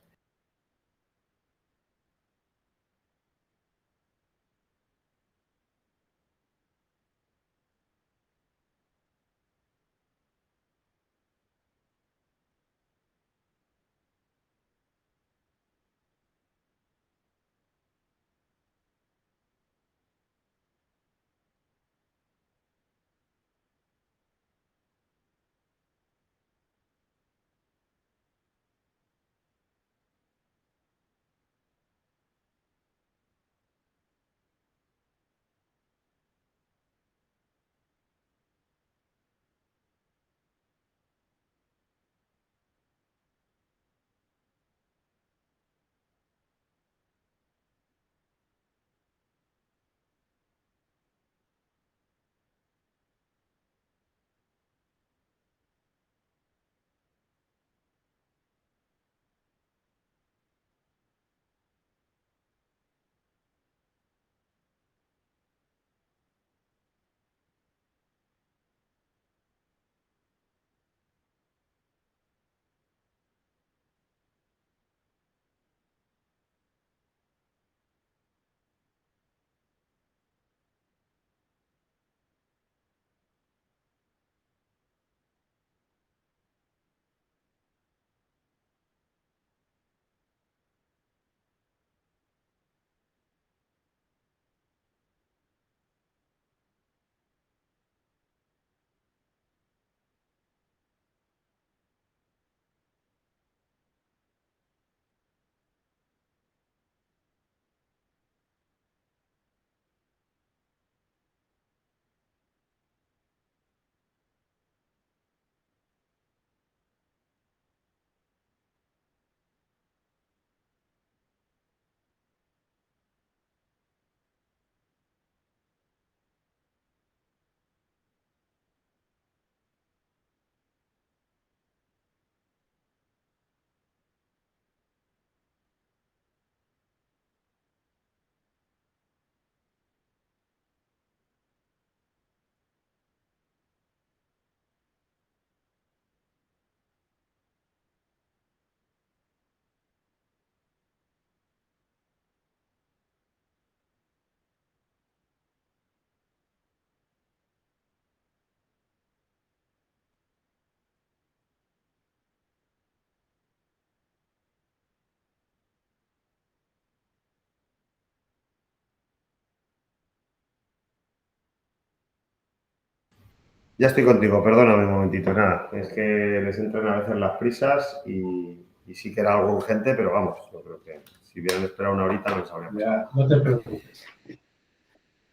Ya estoy contigo, perdóname un momentito. Nada, es que les entran a veces las prisas y sí que era algo urgente, pero vamos, yo creo que si hubieran esperado una horita no les habría pasado. Ya, no te preocupes.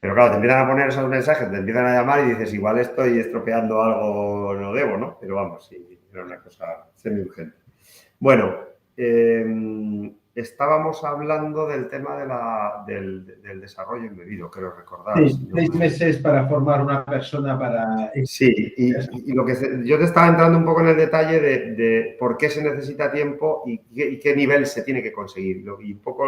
Pero claro, te empiezan a poner esos mensajes, te empiezan a llamar y dices, igual estoy estropeando algo, no debo, ¿no? Pero vamos, sí, era una cosa semi-urgente. Bueno, estábamos hablando del tema del desarrollo embebido, creo recordar. Sí, Si no 6 me- meses para formar una persona para... Sí, y lo que yo te estaba entrando un poco en el detalle de por qué se necesita tiempo y qué nivel se tiene que conseguir. Y un poco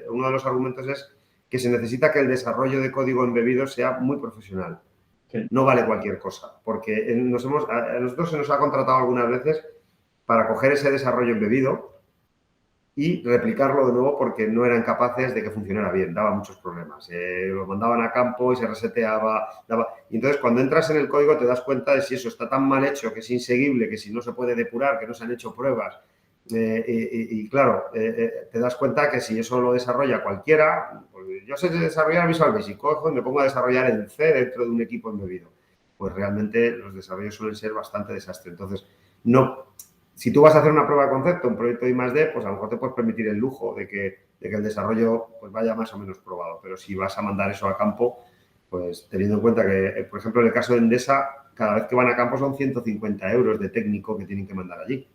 uno de los argumentos es que se necesita que el desarrollo de código embebido sea muy profesional. Sí. No vale cualquier cosa, porque a nosotros se nos ha contratado algunas veces para coger ese desarrollo embebido y replicarlo de nuevo porque no eran capaces de que funcionara bien, daba muchos problemas. Lo mandaban a campo y se reseteaba. Y entonces cuando entras en el código te das cuenta de si eso está tan mal hecho, que es inseguible, que si no se puede depurar, que no se han hecho pruebas. Y claro, te das cuenta que si eso lo desarrolla cualquiera, pues yo sé desarrollar Visual Basic, cojo y me pongo a desarrollar en C dentro de un equipo embebido. Pues realmente los desarrollos suelen ser bastante desastre. Entonces, no... Si tú vas a hacer una prueba de concepto, un proyecto de I+D, pues a lo mejor te puedes permitir el lujo de que el desarrollo pues vaya más o menos probado. Pero si vas a mandar eso a campo, pues teniendo en cuenta que, por ejemplo, en el caso de Endesa, cada vez que van a campo son 150 euros de técnico que tienen que mandar allí.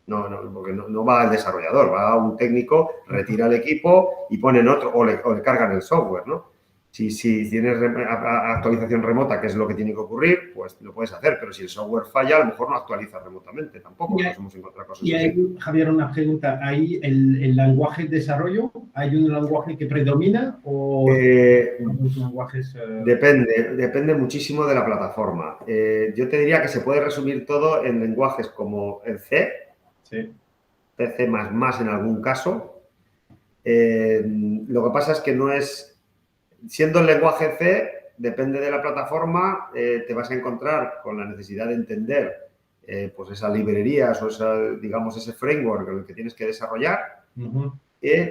Porque no va el desarrollador, va un técnico, retira el equipo y ponen otro o le cargan el software, ¿no? Si tienes actualización remota, que es lo que tiene que ocurrir, pues lo puedes hacer, pero si el software falla, a lo mejor no actualiza remotamente tampoco. Nos hemos encontrado cosas y hay, Javier, una pregunta. ¿Hay el lenguaje de desarrollo? ¿Hay un lenguaje que predomina o los lenguajes? Depende muchísimo de la plataforma. Yo te diría que se puede resumir todo en lenguajes como el C, Sí. C++ en algún caso. Lo que pasa es que no es... Siendo el lenguaje C, depende de la plataforma, te vas a encontrar con la necesidad de entender pues esas librerías o digamos, ese framework en el que tienes que desarrollar.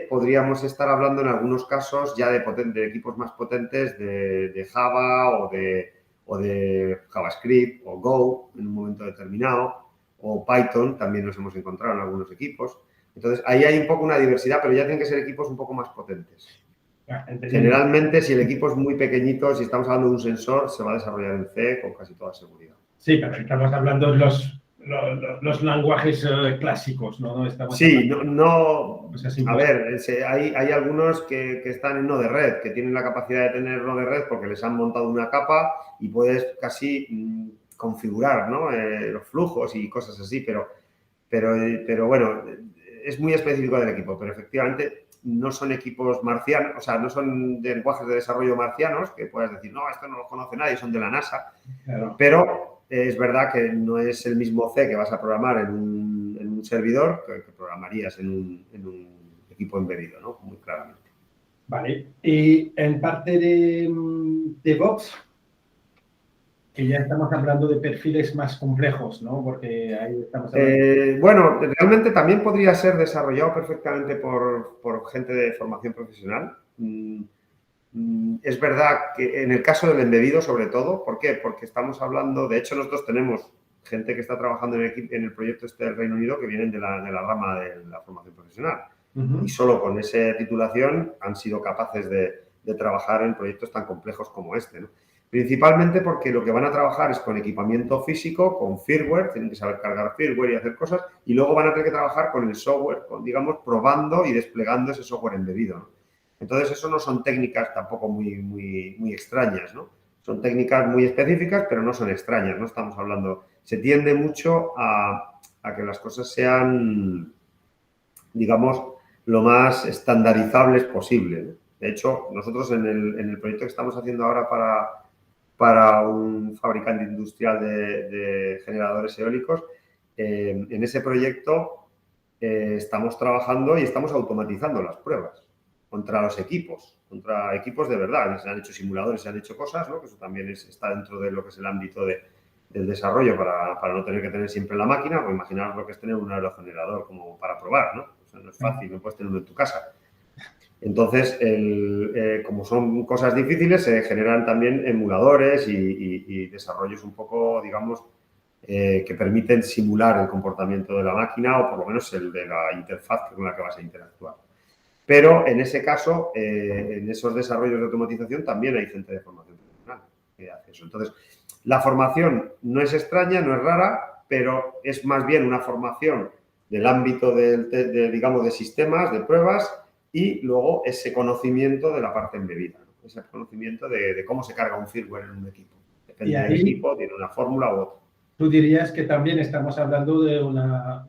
Podríamos estar hablando en algunos casos ya de equipos más potentes de Java o de JavaScript o Go en un momento determinado, o Python, también nos hemos encontrado en algunos equipos. Entonces, ahí hay un poco una diversidad, pero ya tienen que ser equipos un poco más potentes. Generalmente, si el equipo es muy pequeñito, si estamos hablando de un sensor, se va a desarrollar en C con casi toda seguridad. Sí, pero estamos hablando de los lenguajes clásicos, ¿no? Sí, a ver, hay algunos que están en nodo de red, que tienen la capacidad de tener nodo de red porque les han montado una capa y puedes casi configurar, ¿no? Los flujos y cosas así, pero bueno, es muy específico del equipo, pero efectivamente no son equipos marcianos, o sea, no son de lenguajes de desarrollo marcianos, que puedas decir, no, esto no lo conoce nadie, son de la NASA, claro. Pero es verdad que no es el mismo C que vas a programar en un servidor que programarías en un equipo embebido, ¿no? Muy claramente. Vale. Y en parte de DevOps, que ya estamos hablando de perfiles más complejos, ¿no? Porque ahí estamos hablando... Bueno, realmente también podría ser desarrollado perfectamente por gente de formación profesional. Es verdad que en el caso del embebido, sobre todo, ¿por qué? Porque estamos hablando, de hecho, nosotros tenemos gente que está trabajando en el proyecto este del Reino Unido que vienen de la rama de la formación profesional. Y solo con esa titulación han sido capaces de trabajar en proyectos tan complejos como este, ¿no? Principalmente porque lo que van a trabajar es con equipamiento físico, con firmware, tienen que saber cargar firmware y hacer cosas, y luego van a tener que trabajar con el software, digamos, probando y desplegando ese software embebido, ¿no? Entonces, eso no son técnicas tampoco muy extrañas, ¿no? Son técnicas muy específicas, pero no son extrañas, no estamos hablando... Se tiende mucho a que las cosas sean, digamos, lo más estandarizables posible, ¿no? De hecho, nosotros en el proyecto que estamos haciendo ahora para un fabricante industrial de generadores eólicos, en ese proyecto estamos trabajando y estamos automatizando las pruebas contra equipos de verdad. Se han hecho simuladores, se han hecho cosas, ¿no? Que eso también está dentro de lo que es el ámbito del desarrollo para no tener que tener siempre la máquina. Pues imaginaos lo que es tener un aerogenerador como para probar, ¿no? O sea, no es fácil, no puedes tenerlo en tu casa. Entonces, como son cosas difíciles, se generan también emuladores y desarrollos un poco, digamos, que permiten simular el comportamiento de la máquina o por lo menos el de la interfaz con la que vas a interactuar. Pero en ese caso, en esos desarrollos de automatización también hay gente de formación profesional que hace eso. Entonces, la formación no es extraña, no es rara, pero es más bien una formación del ámbito digamos, de sistemas, de pruebas, y luego ese conocimiento de la parte embebida, ¿no? Ese conocimiento de cómo se carga un firmware en un equipo. Depende del equipo, tiene una fórmula u otra. ¿Tú dirías que también estamos hablando de una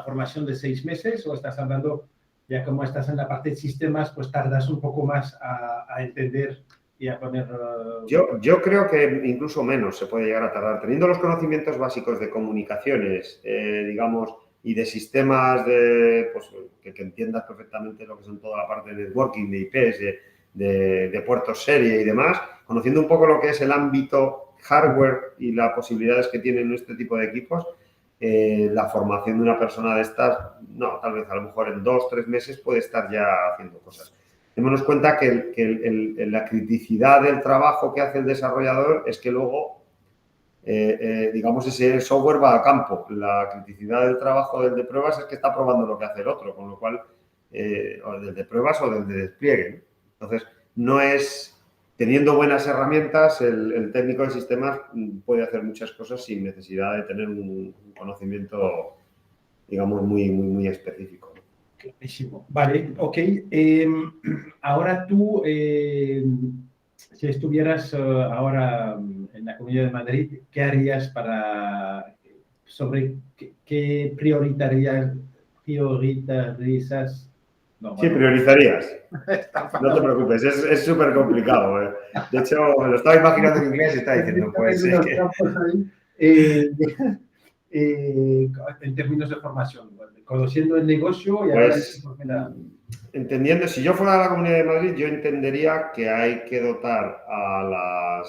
formación de 6 meses o estás hablando, ya como estás en la parte de sistemas, pues tardas un poco más a entender y a poner... Yo creo que incluso menos se puede llegar a tardar. Teniendo los conocimientos básicos de comunicaciones, digamos, y de sistemas pues, que entiendas perfectamente lo que son toda la parte de networking, de IPs, de puertos serie y demás, conociendo un poco lo que es el ámbito hardware y las posibilidades que tienen este tipo de equipos, la formación de una persona de estas, no, tal vez a lo mejor en 2 o 3 meses puede estar ya haciendo cosas. Démonos cuenta que la criticidad del trabajo que hace el desarrollador es que luego, digamos, ese software va a campo. La criticidad del trabajo del de pruebas es que está probando lo que hace el otro, con lo cual, o del de pruebas o del de despliegue, ¿no? Entonces, no es... Teniendo buenas herramientas, el técnico de sistemas puede hacer muchas cosas sin necesidad de tener un conocimiento, digamos, muy específico. Clarísimo. Vale, ok. Ahora tú, si estuvieras ahora en la Comunidad de Madrid, ¿qué harías sobre qué prioritarías? No, Sí, bueno, priorizarías. está No te fatal. preocupes, es súper complicado. De hecho, me lo estaba imaginando en inglés y estaba diciendo, pues es Los que... campos ahí, eh, en términos de formación, conociendo el negocio y ahora, Pues pues mira, entendiendo, si yo fuera de la Comunidad de Madrid, yo entendería que hay que dotar a la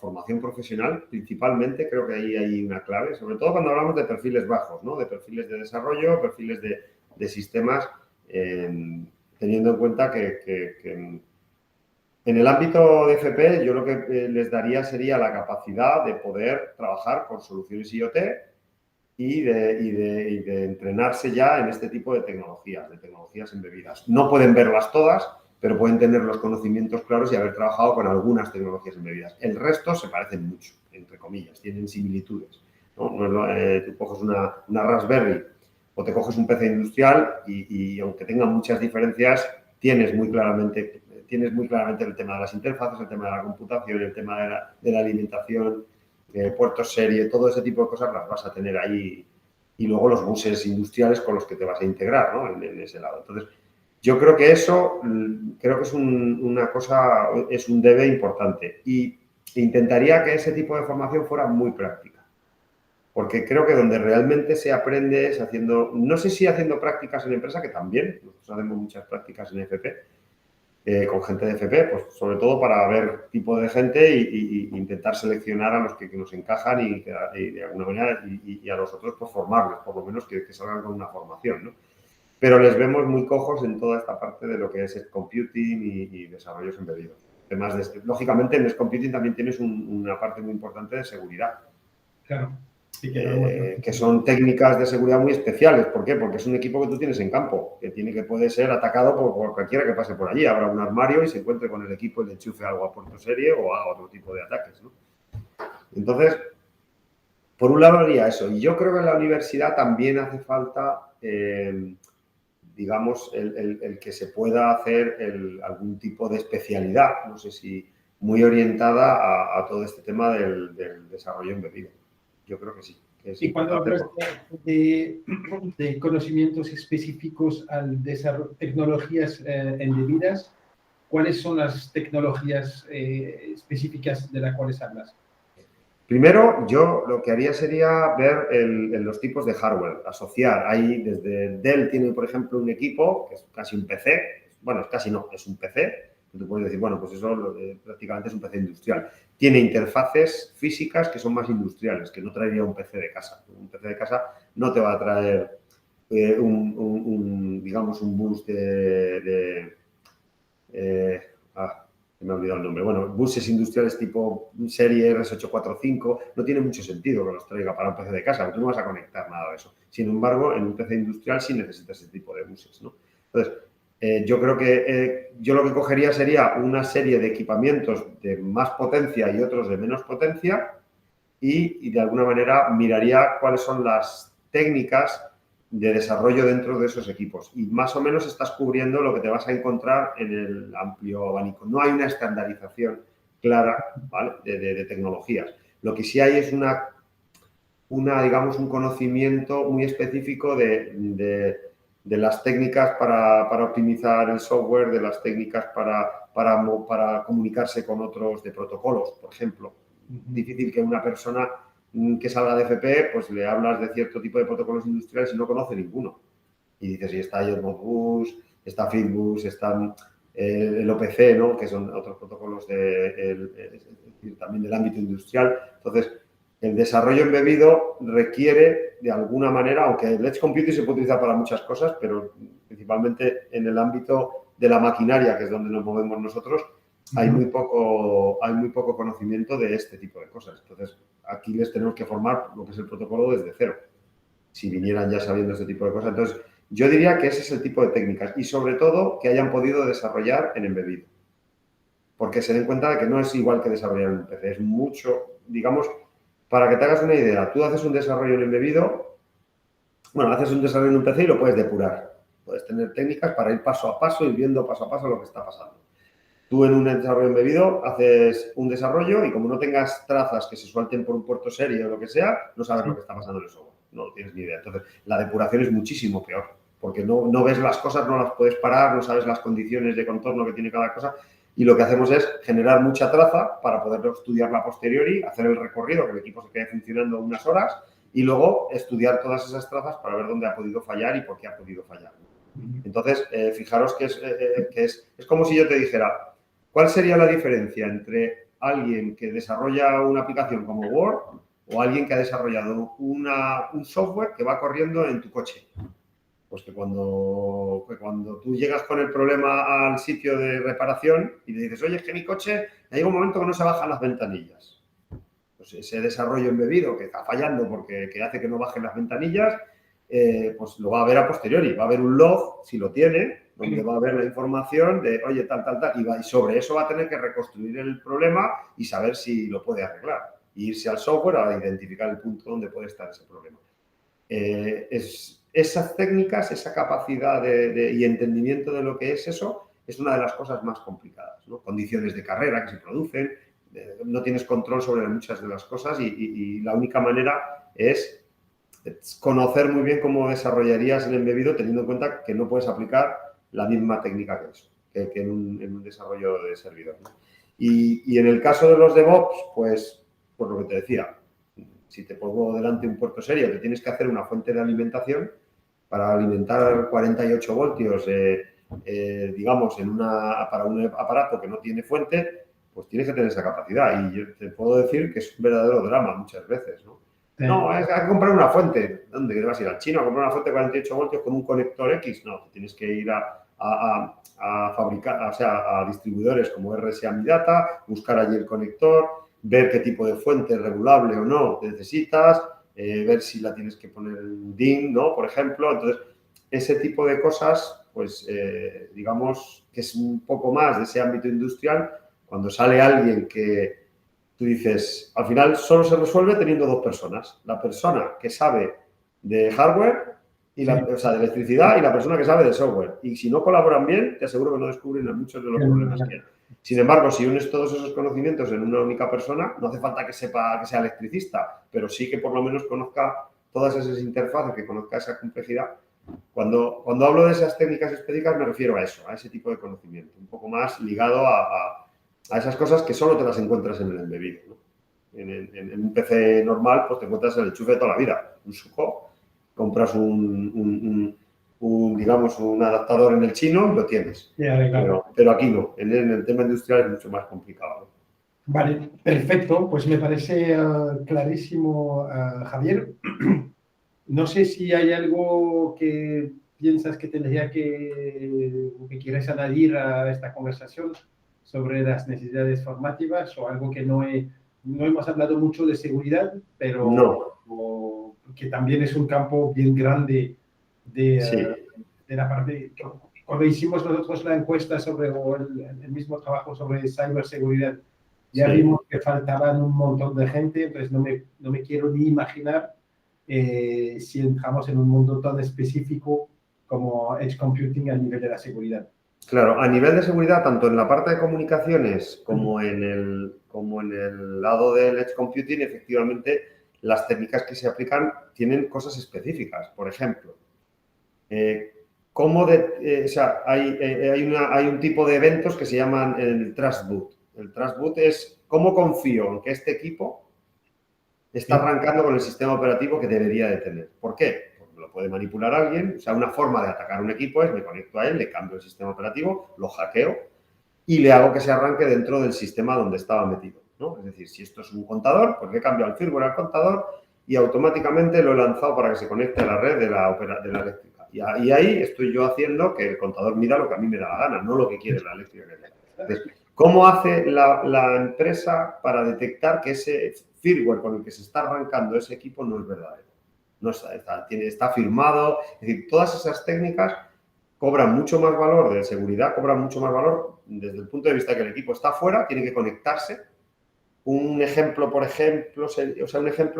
formación profesional, principalmente, creo que ahí hay una clave, sobre todo cuando hablamos de perfiles bajos, ¿no? De perfiles de desarrollo, perfiles de sistemas, teniendo en cuenta que en el ámbito de FP, yo lo que les daría sería la capacidad de poder trabajar con soluciones IoT y de entrenarse ya en este tipo de tecnologías embebidas. No pueden verlas todas, pero pueden tener los conocimientos claros y haber trabajado con algunas tecnologías embebidas. El resto se parecen mucho, entre comillas, tienen similitudes, ¿no? Tú coges una Raspberry o te coges un PC industrial y aunque tengan muchas diferencias, tienes muy claramente el tema de las interfaces, el tema de la computación, el tema de la alimentación, puertos serie, todo ese tipo de cosas las vas a tener ahí y luego los buses industriales con los que te vas a integrar, ¿no? En ese lado. Entonces, yo creo que eso creo que es una cosa, es un debe importante y intentaría que ese tipo de formación fuera muy práctica, porque creo que donde realmente se aprende es haciendo, no sé si haciendo prácticas en empresa, que también, nosotros hacemos muchas prácticas en FP, con gente de FP, pues sobre todo para ver tipo de gente y intentar seleccionar a los que nos encajan y de alguna manera y a los otros pues formarlos, por lo menos que salgan con una formación, ¿no? Pero les vemos muy cojos en toda esta parte de lo que es el computing y desarrollos embebidos. Además, lógicamente en el computing también tienes una parte muy importante de seguridad. claro. Sí Que son técnicas de seguridad muy especiales. ¿Por qué? Porque es un equipo que tú tienes en campo, que puede ser atacado por cualquiera que pase por allí. Habrá un armario y se encuentre con el equipo y le enchufe algo a puerto serie o a otro tipo de ataques, ¿no? Entonces, por un lado haría eso. Y yo creo que en la universidad también hace falta, digamos, el que se pueda hacer algún tipo de especialidad, no sé si muy orientada a todo este tema del desarrollo embebido. Yo creo que sí. Que es y cuando importante hablas de conocimientos específicos al desarrollo, tecnologías embebidas, ¿cuáles son las tecnologías específicas de las cuales hablas? Primero, yo lo que haría sería ver los tipos de hardware, asociar. Ahí desde Dell tiene, por ejemplo, un equipo que es casi un PC. Bueno, casi no, es un PC. Tú puedes decir, bueno, pues eso prácticamente es un PC industrial. Tiene interfaces físicas que son más industriales, que no traería un PC de casa. Un PC de casa no te va a traer digamos, un bus eh, me he olvidado el nombre. Bueno, buses industriales tipo serie RS845 no tiene mucho sentido que los traiga para un PC de casa, porque tú no vas a conectar nada de eso. Sin embargo, en un PC industrial sí necesitas ese tipo de buses, ¿no? Entonces, yo creo que yo lo que cogería sería una serie de equipamientos de más potencia y otros de menos potencia y de alguna manera miraría cuáles son las técnicas de desarrollo dentro de esos equipos. Y más o menos estás cubriendo lo que te vas a encontrar en el amplio abanico. No hay una estandarización clara, ¿vale? de tecnologías. Lo que sí hay es digamos, un conocimiento muy específico de las técnicas para optimizar el software, de las técnicas para comunicarse con otros, de protocolos, por ejemplo. Difícil que una persona que salga de FP, pues le hablas de cierto tipo de protocolos industriales y no conoce ninguno. Y dices, y está Modbus, está Fitbus, está el OPC, ¿no? Que son otros protocolos también del ámbito industrial. Entonces, el desarrollo embebido requiere, de alguna manera, aunque el Edge Computing se puede utilizar para muchas cosas, pero principalmente en el ámbito de la maquinaria, que es donde nos movemos nosotros, hay muy poco conocimiento de este tipo de cosas. Entonces, aquí les tenemos que formar lo que es el protocolo desde cero. Si vinieran ya sabiendo este tipo de cosas. Entonces, yo diría que ese es el tipo de técnicas y, sobre todo, que hayan podido desarrollar en embebido. Porque se den cuenta de que no es igual que desarrollar en un PC. Es mucho, digamos, para que te hagas una idea, tú haces un desarrollo en embebido Bueno, haces un desarrollo en un PC y lo puedes depurar. Puedes tener técnicas para ir paso a paso, ir viendo paso a paso lo que está pasando. Tú en un desarrollo embebido haces un desarrollo y como no tengas trazas que se suelten por un puerto serie o lo que sea, no sabes lo que está pasando en el software. No lo tienes ni idea. Entonces, la depuración es muchísimo peor, porque no ves las cosas, no las puedes parar, no sabes las condiciones de contorno que tiene cada cosa. Y lo que hacemos es generar mucha traza para poderlo estudiarla a posteriori, hacer el recorrido, que el equipo se quede funcionando unas horas y luego estudiar todas esas trazas para ver dónde ha podido fallar y por qué ha podido fallar. Entonces, fijaros que es como si yo te dijera, ¿cuál sería la diferencia entre alguien que desarrolla una aplicación como Word o alguien que ha desarrollado un software que va corriendo en tu coche? Pues que cuando tú llegas con el problema al sitio de reparación y le dices, oye, es que mi coche llega un momento que no se bajan las ventanillas. Pues ese desarrollo embebido que está fallando porque que hace que no bajen las ventanillas, pues lo va a ver a posteriori. Va a haber un log, si lo tiene, donde va a haber la información de, oye, tal, y sobre eso va a tener que reconstruir el problema y saber si lo puede arreglar. Y irse al software a identificar el punto donde puede estar ese problema. Esas técnicas, esa capacidad y entendimiento de lo que es eso, es una de las cosas más complicadas, ¿no? Condiciones de carrera que se producen, no tienes control sobre muchas de las cosas y la única manera es conocer muy bien cómo desarrollarías el embebido teniendo en cuenta que no puedes aplicar la misma técnica que eso, que en un desarrollo de servidor, ¿no? Y en el caso de los DevOps, pues por lo que te decía, si te pongo delante un puerto serio que tienes que hacer una fuente de alimentación para alimentar 48 voltios, digamos, para un aparato que no tiene fuente, pues tienes que tener esa capacidad. Y yo te puedo decir que es un verdadero drama muchas veces, ¿no? Sí. No, hay que comprar una fuente. ¿Dónde? ¿Qué vas a ir al chino a comprar una fuente de 48 voltios con un conector X? No, tienes que ir a fabricar, o sea, a distribuidores como RSA Mi Data, buscar allí el conector, ver qué tipo de fuente regulable o no necesitas, ver si la tienes que poner en DIN, ¿no? Por ejemplo. Entonces, ese tipo de cosas, pues, digamos que es un poco más de ese ámbito industrial. Cuando sale alguien que tú dices, al final solo se resuelve teniendo dos personas. La persona que sabe de hardware, o sea, de electricidad, y la persona que sabe de software. Y si no colaboran bien, te aseguro que no descubren muchos de los problemas que hay. Sin embargo, si unes todos esos conocimientos en una única persona, no hace falta que sepa que sea electricista, pero sí que por lo menos conozca todas esas interfaces, que conozca esa complejidad. Cuando hablo de esas técnicas específicas me refiero a eso, a ese tipo de conocimiento, un poco más ligado a esas cosas que solo te las encuentras en el embebido, ¿no? En un PC normal, pues te encuentras el enchufe de toda la vida, un suco, compras digamos, un adaptador en el chino y lo tienes. Pero aquí no, en el tema industrial es mucho más complicado, ¿no? Vale, perfecto, pues me parece clarísimo, Javier. No sé si hay algo que piensas que tendría que quieres añadir a esta conversación sobre las necesidades formativas o algo que no hemos hablado mucho de seguridad, pero que también es un campo bien grande de la parte. Cuando hicimos nosotros la encuesta sobre el mismo trabajo sobre ciberseguridad, ya vimos que faltaban un montón de gente, entonces no me quiero ni imaginar si entramos en un mundo tan específico como Edge Computing a nivel de la seguridad. Claro, a nivel de seguridad, tanto en la parte de comunicaciones como en el lado del Edge Computing, efectivamente, las técnicas que se aplican tienen cosas específicas. Por ejemplo, hay un tipo de eventos que se llaman el Trust Boot. El Trust Boot es cómo confío en que este equipo está arrancando con el sistema operativo que debería de tener. ¿Por qué? Porque lo puede manipular alguien. O sea, una forma de atacar un equipo es me conecto a él, le cambio el sistema operativo, lo hackeo y le hago que se arranque dentro del sistema donde estaba metido, ¿no? Es decir, si esto es un contador, pues le cambio al firmware al contador y automáticamente lo he lanzado para que se conecte a la red de la eléctrica. Y ahí estoy yo haciendo que el contador mida lo que a mí me da la gana, no lo que quiere la eléctrica. Entonces, ¿cómo hace la empresa para detectar que ese firmware con el que se está arrancando ese equipo no es verdadero? No está firmado. Es decir, todas esas técnicas cobran mucho más valor de seguridad, cobran mucho más valor desde el punto de vista que el equipo está fuera, tiene que conectarse. Un ejemplo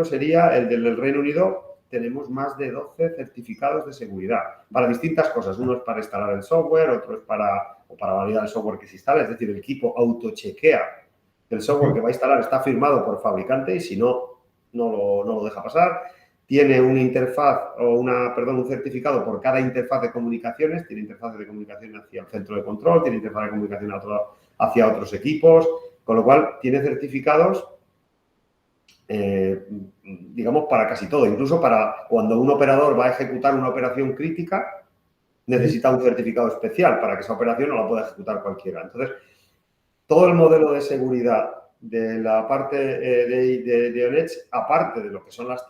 sería el del Reino Unido, tenemos más de 12 certificados de seguridad para distintas cosas. Uno es para instalar el software, otro es para validar el software que se instala. Es decir, el equipo autochequea que el software que va a instalar está firmado por fabricante y si no, no lo deja pasar. Tiene una interfaz un certificado por cada interfaz de comunicaciones. Tiene interfaz de comunicación hacia el centro de control, tiene interfaz de comunicación hacia otros equipos, con lo cual tiene certificados, digamos, para casi todo. Incluso para cuando un operador va a ejecutar una operación crítica, necesita un certificado especial para que esa operación no la pueda ejecutar cualquiera. Entonces, todo el modelo de seguridad de la parte de ONEDGE, aparte de lo que son las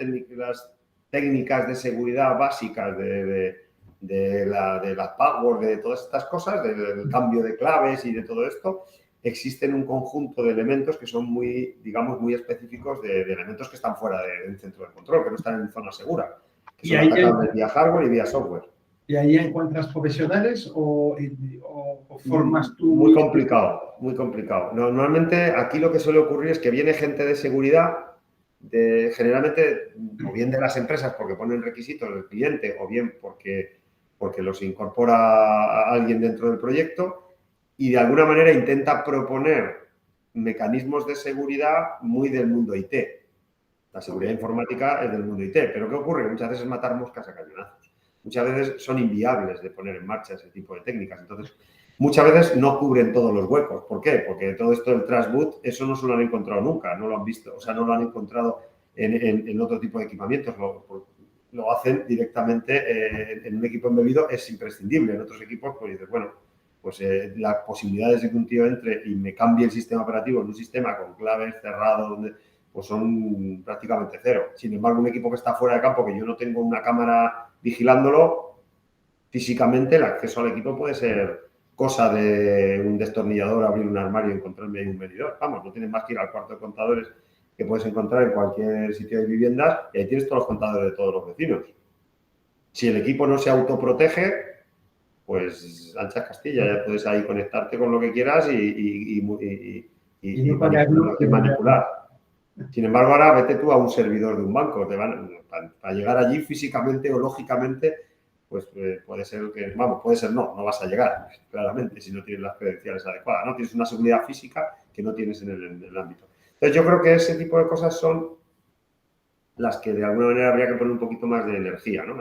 técnicas de seguridad básicas de las passwords, de todas estas cosas, del cambio de claves y de todo esto, existen un conjunto de elementos que son muy, digamos, muy específicos de elementos que están fuera del centro de control, que no están en zona segura, que son atacables vía hardware y vía software. ¿Y ahí encuentras profesionales o formas tú? Muy complicado, muy complicado. Normalmente aquí lo que suele ocurrir es que viene gente de seguridad, generalmente o bien de las empresas porque ponen requisitos del cliente o bien porque los incorpora a alguien dentro del proyecto y de alguna manera intenta proponer mecanismos de seguridad muy del mundo IT. La seguridad informática es del mundo IT, pero ¿qué ocurre? Que muchas veces es matar moscas a cañonazos. Muchas veces son inviables de poner en marcha ese tipo de técnicas. Entonces, muchas veces no cubren todos los huecos. ¿Por qué? Porque todo esto del trash boot, eso no se lo han encontrado nunca, no lo han visto, o sea, no lo han encontrado en otro tipo de equipamientos. Lo hacen directamente en un equipo embebido, es imprescindible. En otros equipos, pues dices, bueno, pues las posibilidades de que un tío entre y me cambie el sistema operativo en un sistema con claves cerrado, pues son prácticamente cero. Sin embargo, un equipo que está fuera de campo, que yo no tengo una cámara vigilándolo, físicamente el acceso al equipo puede ser cosa de un destornillador, abrir un armario y encontrarme ahí un medidor. Vamos, no tienes más que ir al cuarto de contadores que puedes encontrar en cualquier sitio de viviendas y ahí tienes todos los contadores de todos los vecinos. Si el equipo no se autoprotege, pues anchas Castilla, ya puedes ahí conectarte con lo que quieras y manipular. Sin embargo, ahora vete tú a un servidor de un banco. Para llegar allí físicamente o lógicamente, pues puede ser que, vamos, puede ser no vas a llegar, claramente, si no tienes las credenciales adecuadas, ¿no? Tienes una seguridad física que no tienes en el ámbito. Entonces, yo creo que ese tipo de cosas son las que de alguna manera habría que poner un poquito más de energía, ¿no?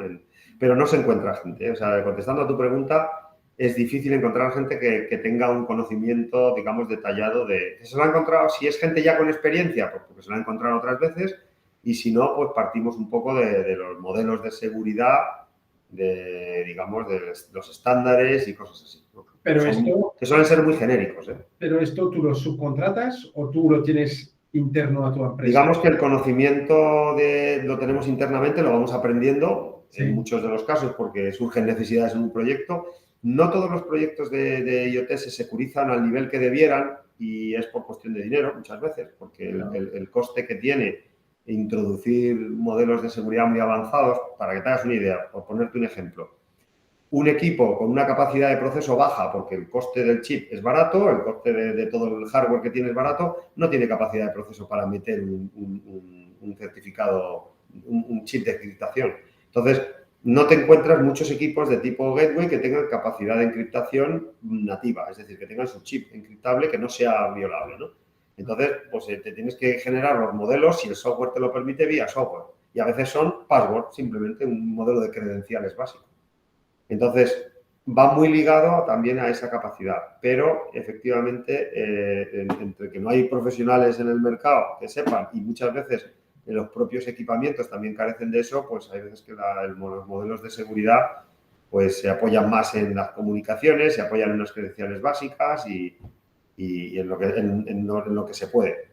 Pero no se encuentra gente, ¿eh? O sea, contestando a tu pregunta, es difícil encontrar gente que tenga un conocimiento, digamos, detallado de... Se lo ha encontrado, si es gente ya con experiencia, pues porque se lo ha encontrado otras veces, y si no, pues partimos un poco de los modelos de seguridad, digamos, de los estándares y cosas así. Pero que suelen ser muy genéricos, ¿eh? ¿Pero esto tú lo subcontratas o tú lo tienes interno a tu empresa? Digamos que el conocimiento lo tenemos internamente, lo vamos aprendiendo en muchos de los casos porque surgen necesidades en un proyecto. No todos los proyectos de IoT se securizan al nivel que debieran y es por cuestión de dinero muchas veces, porque el coste que tiene introducir modelos de seguridad muy avanzados, para que te hagas una idea, por ponerte un ejemplo, un equipo con una capacidad de proceso baja porque el coste del chip es barato, el coste de todo el hardware que tiene es barato, no tiene capacidad de proceso para meter un certificado, un chip de encriptación. Entonces, no te encuentras muchos equipos de tipo gateway que tengan capacidad de encriptación nativa, es decir, que tengan su chip encriptable que no sea violable, ¿no? Entonces, pues te tienes que generar los modelos, si el software te lo permite, vía software. Y a veces son password, simplemente un modelo de credenciales básico. Entonces, va muy ligado también a esa capacidad, pero efectivamente, entre que no hay profesionales en el mercado que sepan y muchas veces los propios equipamientos también carecen de eso, pues hay veces que los modelos de seguridad pues se apoyan más en las comunicaciones, se apoyan en las credenciales básicas y en lo que se puede.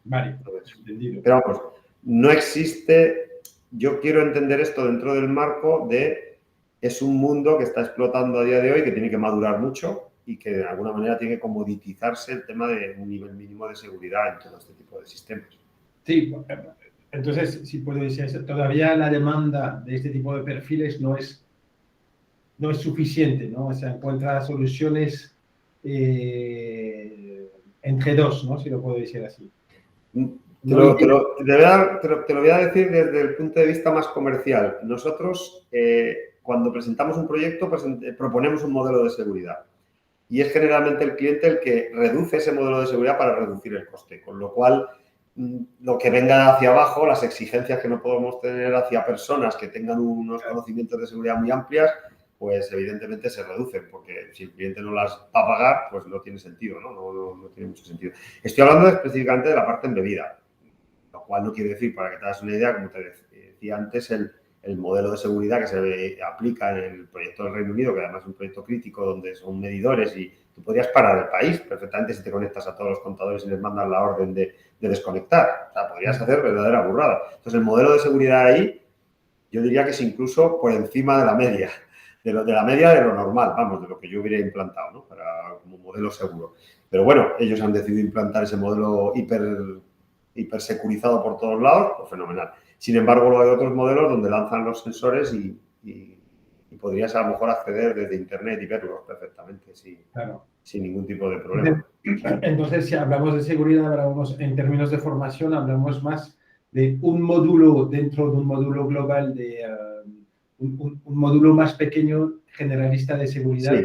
Vale, entendido. Pero vamos, no existe, yo quiero entender esto dentro del marco es un mundo que está explotando a día de hoy, que tiene que madurar mucho y que de alguna manera tiene que comoditizarse el tema de un nivel mínimo de seguridad en todo este tipo de sistemas. Sí, entonces, si puedo decir eso, todavía la demanda de este tipo de perfiles no es suficiente, ¿no? O sea, encuentra soluciones entre dos, ¿no? Si lo puedo decir así. Te lo voy a decir desde el punto de vista más comercial. Nosotros, cuando presentamos un proyecto, proponemos un modelo de seguridad. Y es generalmente el cliente el que reduce ese modelo de seguridad para reducir el coste. Con lo cual, lo que venga hacia abajo, las exigencias que no podemos tener hacia personas que tengan unos conocimientos de seguridad muy amplias, pues evidentemente se reducen, porque si el cliente no las va a pagar, pues no tiene sentido, ¿no? No tiene mucho sentido. Estoy hablando específicamente de la parte embebida, lo cual no quiere decir, para que te hagas una idea, como te decía antes, el modelo de seguridad que se aplica en el proyecto del Reino Unido, que además es un proyecto crítico donde son medidores y tú podrías parar el país perfectamente si te conectas a todos los contadores y les mandas la orden de desconectar. O sea, podrías hacer verdadera burrada. Entonces, el modelo de seguridad ahí, yo diría que es incluso por encima de la media. De la media de lo normal, vamos, de lo que yo hubiera implantado, ¿no? Como modelo seguro. Pero bueno, ellos han decidido implantar ese modelo hiper securizado por todos lados, pues fenomenal. Sin embargo, luego hay otros modelos donde lanzan los sensores y podrías a lo mejor acceder desde Internet y verlos perfectamente, sin ningún tipo de problema. Entonces, si hablamos de seguridad, hablamos en términos de formación, hablamos más de un módulo dentro de un módulo global, de un módulo más pequeño, generalista de seguridad.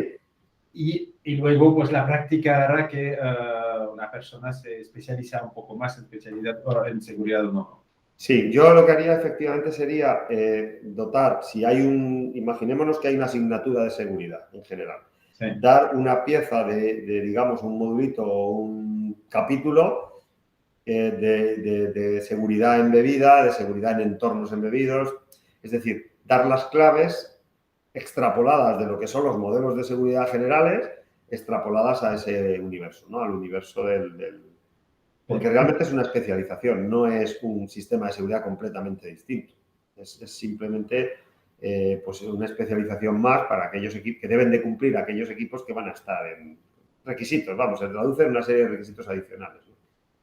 Sí. Y luego, pues la práctica hará que una persona se especializa un poco más en seguridad o no. Sí, yo lo que haría efectivamente sería dotar, imaginémonos que hay una asignatura de seguridad en general, sí, dar una pieza digamos, un modulito o un capítulo de seguridad embebida, de seguridad en entornos embebidos, es decir, dar las claves extrapoladas de lo que son los modelos de seguridad generales, extrapoladas a ese universo, ¿no? Al universo porque realmente es una especialización, no es un sistema de seguridad completamente distinto. Es simplemente pues una especialización más para aquellos equipos que deben de cumplir aquellos equipos que van a estar en requisitos, vamos, se traduce en una serie de requisitos adicionales, ¿no?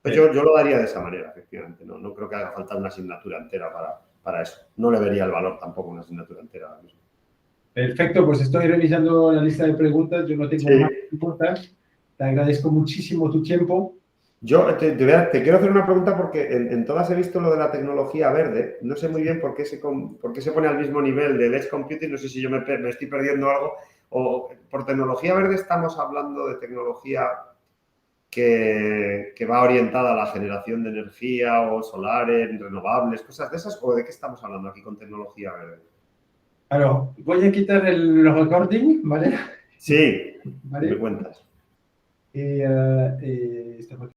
Pues yo lo daría de esa manera, efectivamente. No creo que haga falta una asignatura entera para eso. No le vería el valor tampoco una asignatura entera ahora mismo. Perfecto, pues estoy revisando la lista de preguntas. Yo no tengo más preguntas. Te agradezco muchísimo tu tiempo. Yo te quiero hacer una pregunta porque en todas he visto lo de la tecnología verde. No sé muy bien por qué se pone al mismo nivel del edge computing. No sé si yo me estoy perdiendo algo. O por tecnología verde estamos hablando de tecnología que va orientada a la generación de energía o solares, renovables, cosas de esas. ¿O de qué estamos hablando aquí con tecnología verde? Ahora, voy a quitar el recording, ¿vale? Sí, ¿vale? Me cuentas. Estamos